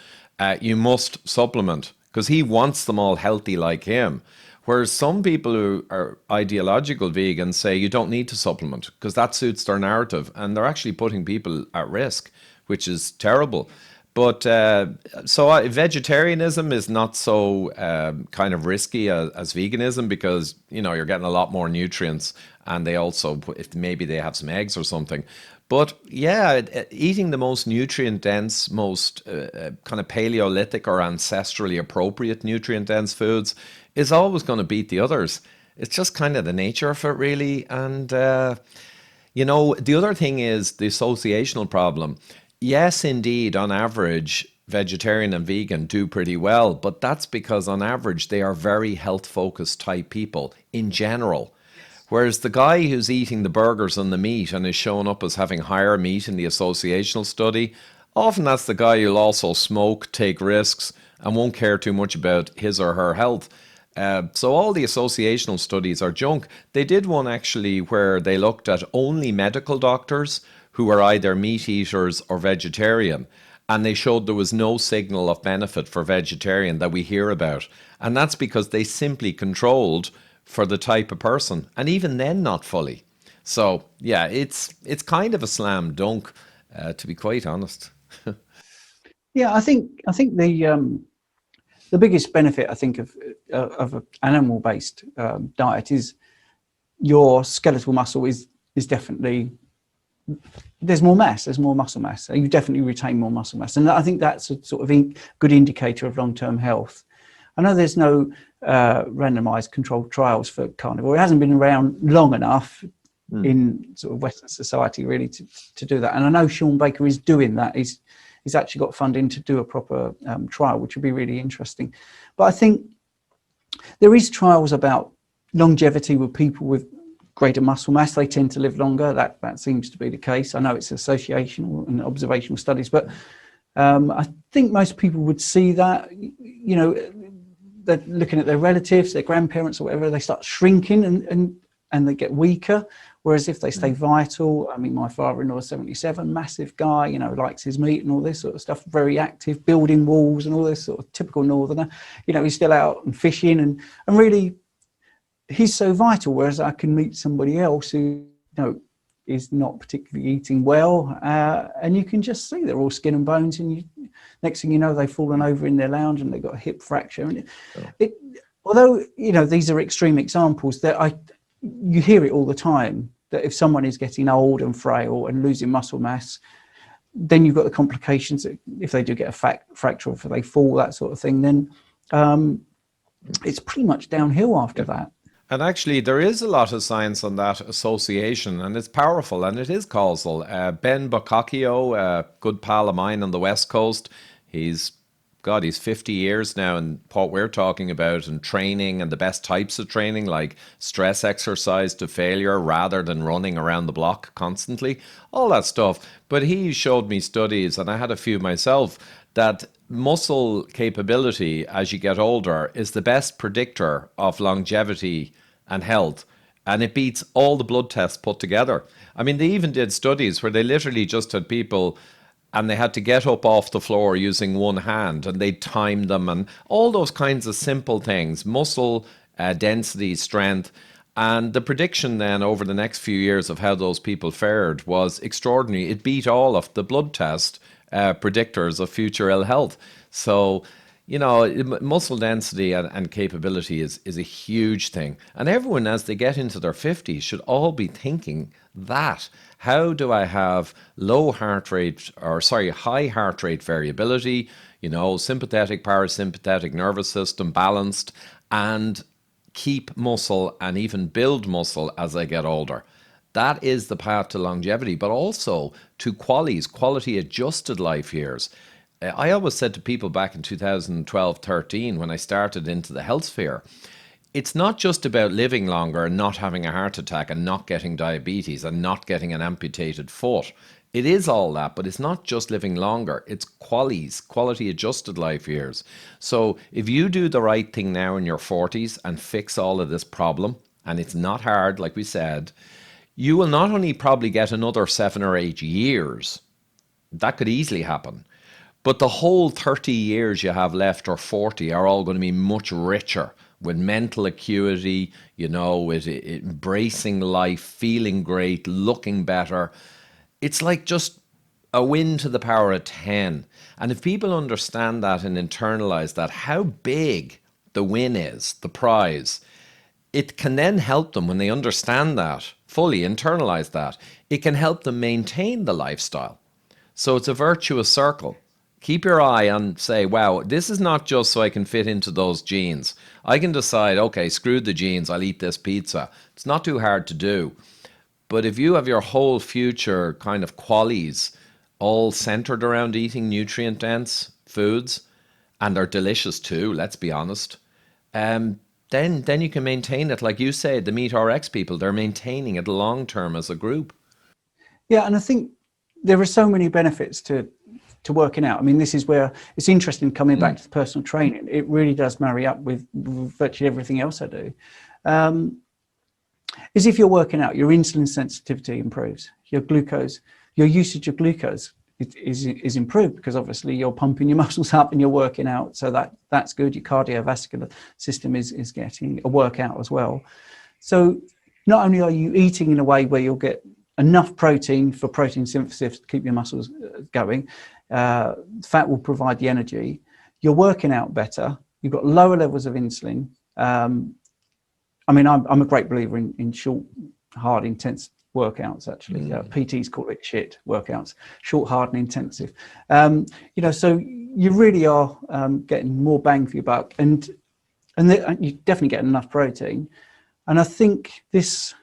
you must supplement, because he wants them all healthy like him. Whereas some people who are ideological vegans say you don't need to supplement because that suits their narrative, and they're actually putting people at risk, which is terrible. But vegetarianism is not so kind of risky as veganism, because you're getting a lot more nutrients, and they also, if maybe they have some eggs or something. But yeah, eating the most nutrient dense, most kind of Paleolithic or ancestrally appropriate nutrient dense foods is always going to beat the others. It's just kind of the nature of it, really. And the other thing is the associational problem. Yes, indeed, on average, vegetarian and vegan do pretty well, but that's because on average, they are very health-focused type people in general. Whereas the guy who's eating the burgers and the meat and is showing up as having higher meat in the associational study, often that's the guy who'll also smoke, take risks, and won't care too much about his or her health. So all the associational studies are junk. They did one actually where they looked at only medical doctors who were either meat eaters or vegetarian, and they showed there was no signal of benefit for vegetarian that we hear about. And that's because they simply controlled for the type of person, and even then not fully. So yeah, it's kind of a slam dunk, to be quite honest. Yeah, I think the biggest benefit, I think, of an animal-based diet is your skeletal muscle is definitely, there's more mass, there's more muscle mass. So you definitely retain more muscle mass, and I think that's a sort of good indicator of long-term health. I know there's no randomized controlled trials for carnivore. It hasn't been around long enough in sort of Western society really to do that. And I know Sean Baker is doing that. He's actually got funding to do a proper trial, which would be really interesting. But I think there is trials about longevity with people with greater muscle mass. They tend to live longer. That seems to be the case. I know it's associational and observational studies, but I think most people would see that, they're looking at their relatives, their grandparents or whatever, they start shrinking and they get weaker. Whereas if they stay vital, I mean, my father-in-law is 77, massive guy, likes his meat and all this sort of stuff, very active, building walls and all this sort of typical northerner. He's still out and fishing and really he's so vital. Whereas I can meet somebody else who, is not particularly eating well, and you can just see they're all skin and bones, and next thing you know, they've fallen over in their lounge and they've got a hip fracture. And although these are extreme examples, that you hear it all the time, that if someone is getting old and frail and losing muscle mass, then you've got the complications. If they do get a fracture or if they fall, that sort of thing, then it's pretty much downhill after that. And actually, there is a lot of science on that association, and it's powerful, and it is causal. Ben Boccaccio, a good pal of mine on the West Coast, he's 50 years now, and what we're talking about, and training, and the best types of training, like stress exercise to failure rather than running around the block constantly, all that stuff. But he showed me studies, and I had a few myself, that muscle capability as you get older is the best predictor of longevity and health. And it beats all the blood tests put together. I mean, they even did studies where they literally just had people and they had to get up off the floor using one hand, and they timed them and all those kinds of simple things, muscle density, strength. And the prediction then over the next few years of how those people fared was extraordinary. It beat all of the blood test predictors of future ill health. So, muscle density and capability is a huge thing. And everyone, as they get into their 50s, should all be thinking that. How do I have high heart rate variability, sympathetic, parasympathetic nervous system balanced, and keep muscle and even build muscle as I get older? That is the path to longevity, but also to quality adjusted life years. I always said to people back in 2012-13, when I started into the health sphere, it's not just about living longer and not having a heart attack and not getting diabetes and not getting an amputated foot. It is all that, but it's not just living longer. It's quality adjusted life years. So if you do the right thing now in your 40s and fix all of this problem, and it's not hard, like we said, you will not only probably get another 7 or 8 years, that could easily happen, but the whole 30 years you have left or 40 are all going to be much richer with mental acuity, with embracing life, feeling great, looking better. It's like just a win to the power of 10. And if people understand that and internalize that, how big the win is, the prize, it can then help them when they understand that, fully internalize that. It can help them maintain the lifestyle. So it's a virtuous circle. Keep your eye on, say, wow, this is not just so I can fit into those jeans. I can decide, okay, screw the jeans, I'll eat this pizza. It's not too hard to do. But if you have your whole future kind of qualities all centered around eating nutrient-dense foods, and they're delicious too, let's be honest, then you can maintain it. Like you say, the MeatRX people, they're maintaining it long term as a group. Yeah, and I think there are so many benefits to working out. I mean, this is where it's interesting coming back to the personal training. It really does marry up with virtually everything else I do. Is if you're working out, your insulin sensitivity improves, your glucose, your usage of glucose is improved, because obviously you're pumping your muscles up and you're working out. So that's good. Your cardiovascular system is getting a workout as well. So not only are you eating in a way where you'll get enough protein for protein synthesis to keep your muscles going, fat will provide the energy, you're working out better, you've got lower levels of insulin. I mean, I'm a great believer in short, hard, intense workouts, actually. PTs call it shit workouts, short, hard, and intensive. So you really are getting more bang for your buck, and you definitely get enough protein. And I think this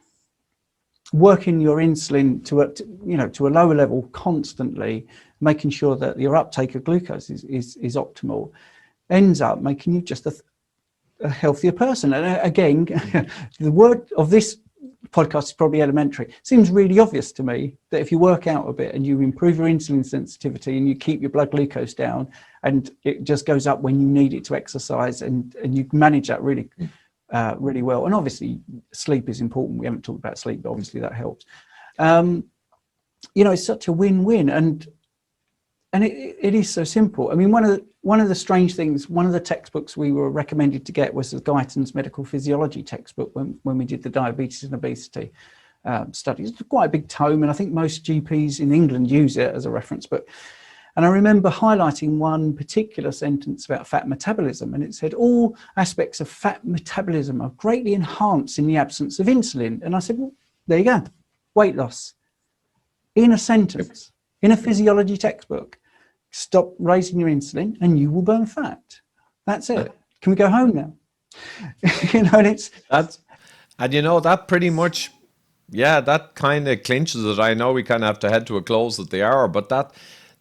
working your insulin to a lower level constantly, making sure that your uptake of glucose is optimal, ends up making you just a healthier person. And again, the word of this podcast is probably elementary. It seems really obvious to me that if you work out a bit and you improve your insulin sensitivity and you keep your blood glucose down, and it just goes up when you need it to exercise, and you manage that really really well. And obviously sleep is important. We haven't talked about sleep, but obviously that helps. It's such a win-win, and it is so simple. I mean, one of the strange things, one of the textbooks we were recommended to get was the Guyton's Medical Physiology textbook when we did the diabetes and obesity studies. It's quite a big tome, and I think most GPs in England use it as a reference book. And I remember highlighting one particular sentence about fat metabolism, and it said all aspects of fat metabolism are greatly enhanced in the absence of insulin. And I said, well, there you go, weight loss. In a sentence, in a physiology textbook, stop raising your insulin and you will burn fat. That's it. Can we go home now? That pretty much, that kind of clinches it. I know we kind of have to head to a close at the hour, but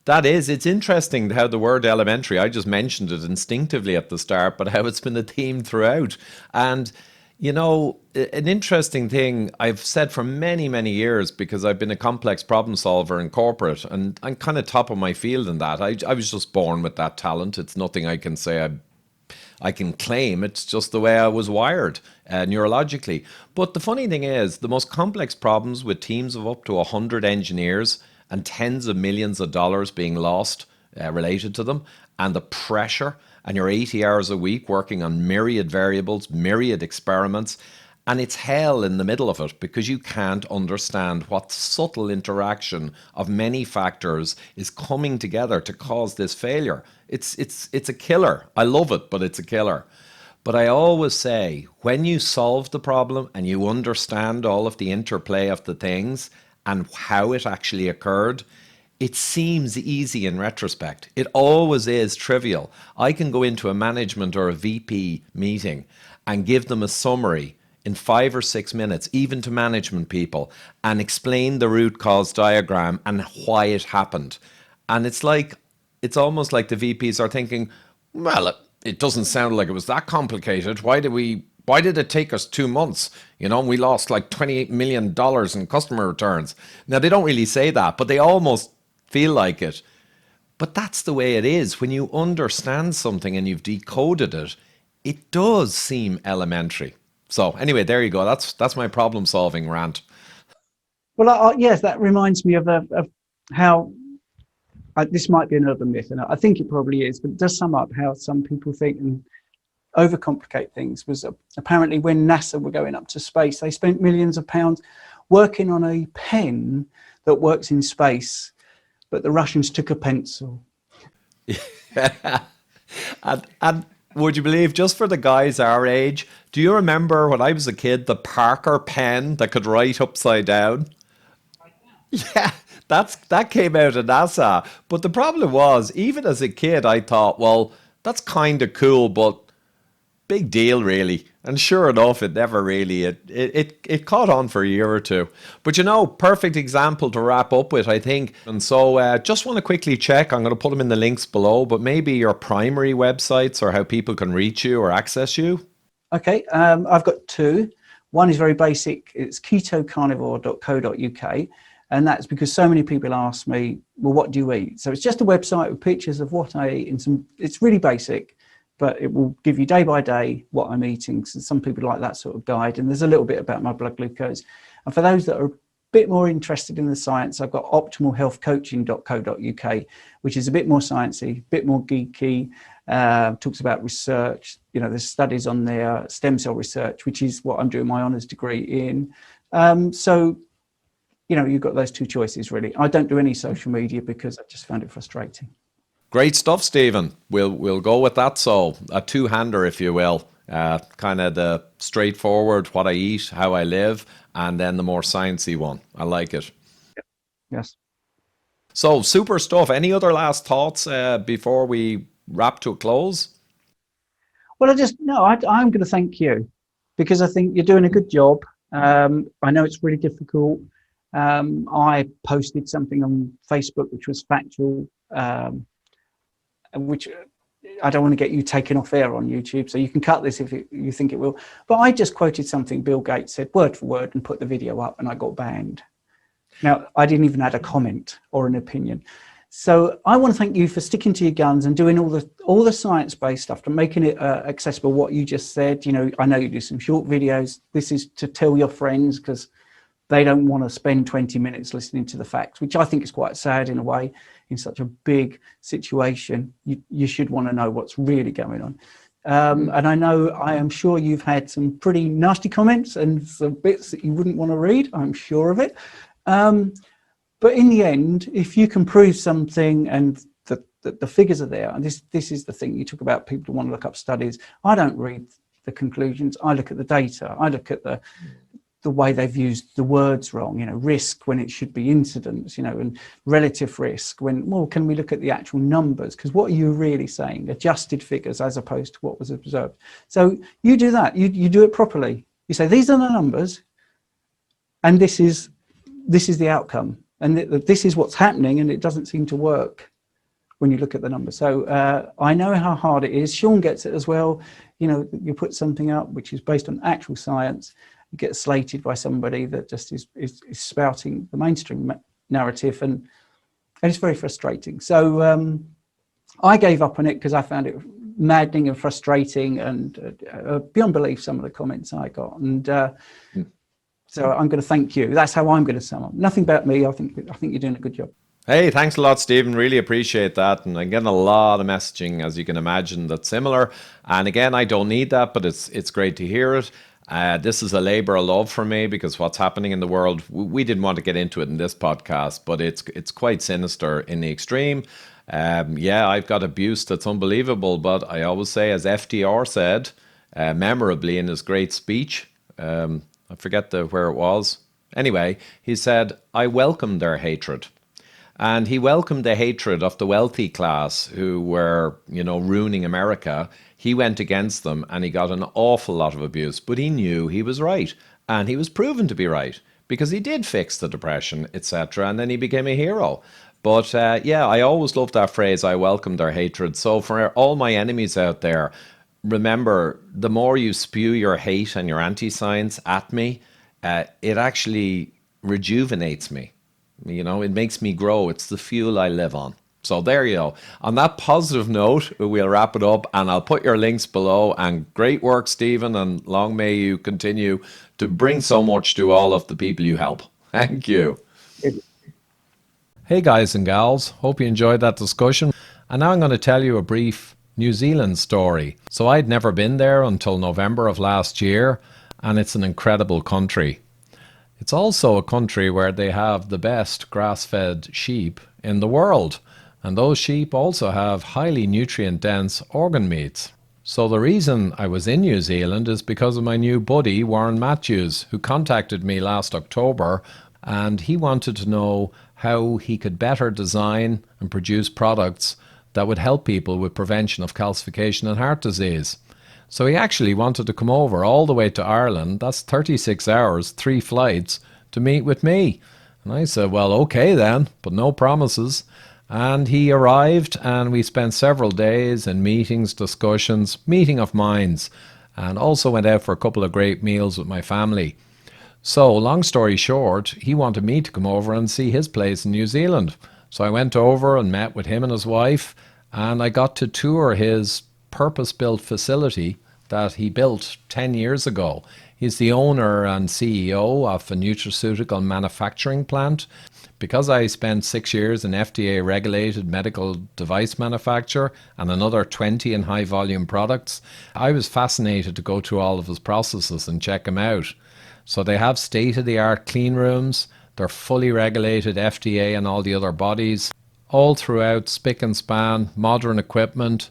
it's interesting how the word elementary, I just mentioned it instinctively at the start, but how it's been a theme throughout. And, an interesting thing I've said for many, many years, because I've been a complex problem solver in corporate, and I'm kind of top of my field in that. I was just born with that talent. It's nothing I can say I can claim. It's just the way I was wired neurologically. But the funny thing is, the most complex problems with teams of up to 100 engineers and tens of millions of dollars being lost related to them, and the pressure, and you're 80 hours a week working on myriad variables, myriad experiments, and it's hell in the middle of it because you can't understand what subtle interaction of many factors is coming together to cause this failure. It's a killer. I love it, but it's a killer. But I always say, when you solve the problem and you understand all of the interplay of the things and how it actually occurred, it seems easy in retrospect. It always is trivial. I can go into a management or a VP meeting and give them a summary in 5 or 6 minutes, even to management people, and explain the root cause diagram and why it happened. And it's almost like the VPs are thinking, well, it doesn't sound like it was that complicated. Why did it take us 2 months? We lost like $28 million in customer returns. Now, they don't really say that, but they almost feel like it. But that's the way it is. When you understand something and you've decoded it, it does seem elementary. So anyway, there you go. That's my problem solving rant. Well, yes, that reminds me of how this might be an urban myth, and I think it probably is, but it does sum up how some people think, and overcomplicate things was apparently when NASA were going up to space, they spent millions of pounds working on a pen that works in space, but the Russians took a pencil. And would you believe, just for the guys our age, do you remember when I was a kid, the Parker pen that could write upside down? Yeah, that came out of NASA. But the problem was, even as a kid, I thought, well, that's kind of cool, but big deal, really. And sure enough, it never really, it caught on for a year or two. But perfect example to wrap up with, I think. And so just want to quickly check, I'm going to put them in the links below, but maybe your primary websites or how people can reach you or access you. Okay, I've got two. One is very basic. It's ketocarnivore.co.uk. And that's because so many people ask me, well, what do you eat? So it's just a website with pictures of what I eat, and it's really basic, but it will give you day by day what I'm eating. So some people like that sort of guide, and there's a little bit about my blood glucose. And for those that are a bit more interested in the science, I've got optimalhealthcoaching.co.uk, which is a bit more sciencey, a bit more geeky, talks about research. There's studies on there, stem cell research, which is what I'm doing my honours degree in. So you've got those two choices, really. I don't do any social media because I just found it frustrating. Great stuff, Stephen. We'll go with that. So a two-hander, if you will, kind of the straightforward, what I eat, how I live, and then the more sciencey one. I like it. Yes. So super stuff. Any other last thoughts before we wrap to a close? Well, I'm going to thank you because I think you're doing a good job. I know it's really difficult. I posted something on Facebook which was factual, which I don't want to get you taken off air on YouTube, so you can cut this if you think it will. But I just quoted something Bill Gates said word for word and put the video up, and I got banned. Now, I didn't even add a comment or an opinion. So I want to thank you for sticking to your guns and doing all the science-based stuff, to making it accessible, what you just said. I know you do some short videos. This is to tell your friends because they don't want to spend 20 minutes listening to the facts, which I think is quite sad in a way. In such a big situation, you should want to know what's really going on. And I am sure you've had some pretty nasty comments and some bits that you wouldn't want to read. I'm sure of it. But in the end, if you can prove something and the figures are there, and this is the thing you talk about, people who want to look up studies. I don't read the conclusions. I look at the data. I look at the way they've used the words wrong, risk when it should be incidence, and relative risk when, well, can we look at the actual numbers? Because what are you really saying? Adjusted figures as opposed to what was observed. So you do that, you do it properly. You say, these are the numbers and this is the outcome. And this is what's happening, and it doesn't seem to work when you look at the numbers. So I know how hard it is. Sean gets it as well. You put something up which is based on actual science, you get slated by somebody that just is spouting the mainstream narrative, and it's very frustrating. So I gave up on it because I found it maddening and frustrating and beyond belief some of the comments I got. And so I'm going to thank you. That's how I'm going to sum up. Nothing about me. I think you're doing a good job. Hey, thanks a lot, Stephen. Really appreciate that. And I'm getting a lot of messaging, as you can imagine, that's similar. And again, I don't need that, but it's great to hear it. This is a labor of love for me because what's happening in the world, we didn't want to get into it in this podcast, but it's quite sinister in the extreme. I've got abuse that's unbelievable, but I always say, as FDR said, memorably in his great speech, I forget where it was. Anyway, he said, I welcome their hatred. And he welcomed the hatred of the wealthy class who were, ruining America. He went against them and he got an awful lot of abuse, but he knew he was right. And he was proven to be right because he did fix the depression, etc. And then he became a hero. But I always loved that phrase, I welcome their hatred. So for all my enemies out there, remember, the more you spew your hate and your anti-science at me, it actually rejuvenates me. It makes me grow. It's the fuel I live on. So there you go. On that positive note, we'll wrap it up, and I'll put your links below. And great work, Stephen, and long may you continue to bring so much to all of the people you help. Thank you. Hey guys and gals, hope you enjoyed that discussion. And now I'm going to tell you a brief New Zealand story. So I'd never been there until November of last year, and it's an incredible country. It's also a country where they have the best grass-fed sheep in the world, and those sheep also have highly nutrient-dense organ meats. So the reason I was in New Zealand is because of my new buddy, Warren Matthews, who contacted me last October, and he wanted to know how he could better design and produce products that would help people with prevention of calcification and heart disease. So he actually wanted to come over all the way to Ireland, that's 36 hours, 3 flights, to meet with me. And I said, well, okay then, but no promises. And he arrived and we spent several days in meetings, discussions, meeting of minds, and also went out for a couple of great meals with my family. So long story short, he wanted me to come over and see his place in New Zealand. So I went over and met with him and his wife, and I got to tour his purpose-built facility that he built 10 years ago. He's the owner and CEO of a nutraceutical manufacturing plant. Because I spent 6 years in FDA-regulated medical device manufacture and another 20 in high-volume products, I was fascinated to go through all of his processes and check them out. So they have state-of-the-art clean rooms, they're fully regulated FDA and all the other bodies, all throughout, spick and span, modern equipment,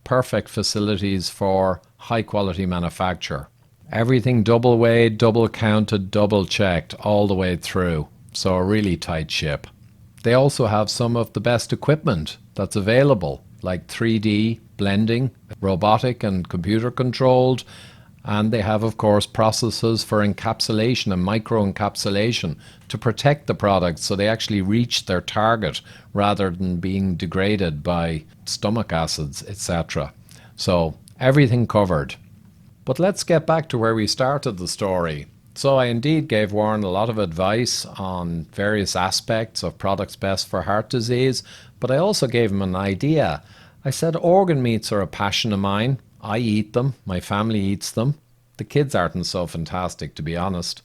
perfect facilities for high-quality manufacture. Everything double weighed, double counted, double checked all the way through. So a really tight ship. They also have some of the best equipment that's available, like 3D blending, robotic and computer controlled. And they have, of course, processes for encapsulation and microencapsulation to protect the products so they actually reach their target rather than being degraded by stomach acids, etc. So everything covered. But let's get back to where we started the story. So I indeed gave Warren a lot of advice on various aspects of products best for heart disease, but I also gave him an idea. I said organ meats are a passion of mine. I eat them, my family eats them. The kids aren't so fantastic, to be honest.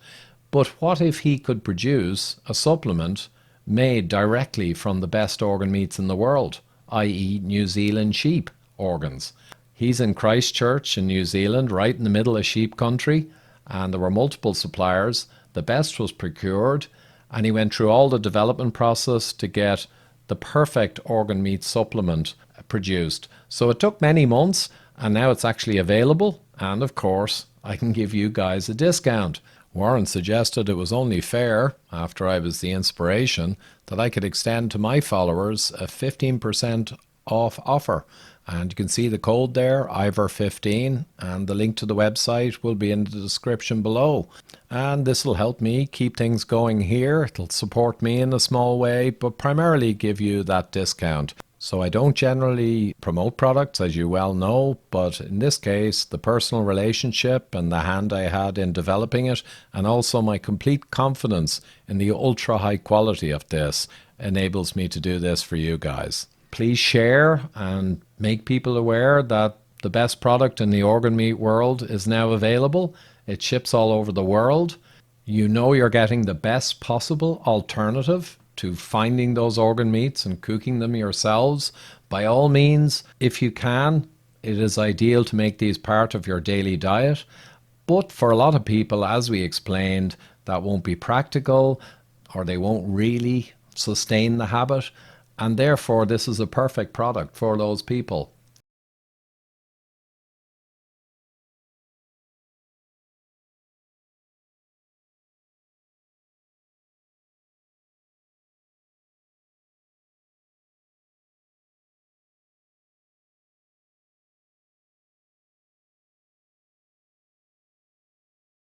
But what if he could produce a supplement made directly from the best organ meats in the world, i.e. New Zealand sheep organs? He's in Christchurch in New Zealand, right in the middle of sheep country, and there were multiple suppliers. The best was procured, and he went through all the development process to get the perfect organ meat supplement produced. So it took many months, and now it's actually available, and of course I can give you guys a discount. Warren suggested it was only fair, after I was the inspiration, that I could extend to my followers a 15% off offer. And you can see the code there, Ivor15, and the link to the website will be in the description below. And this will help me keep things going here. It'll support me in a small way, but primarily give you that discount. So I don't generally promote products, as you well know, but in this case, the personal relationship and the hand I had in developing it, and also my complete confidence in the ultra high quality of this, enables me to do this for you guys. Please share and make people aware that the best product in the organ meat world is now available. It ships all over the world. You know you're getting the best possible alternative to finding those organ meats and cooking them yourselves. By all means, if you can, it is ideal to make these part of your daily diet. But for a lot of people, as we explained, that won't be practical, or they won't really sustain the habit. And therefore, this is a perfect product for those people.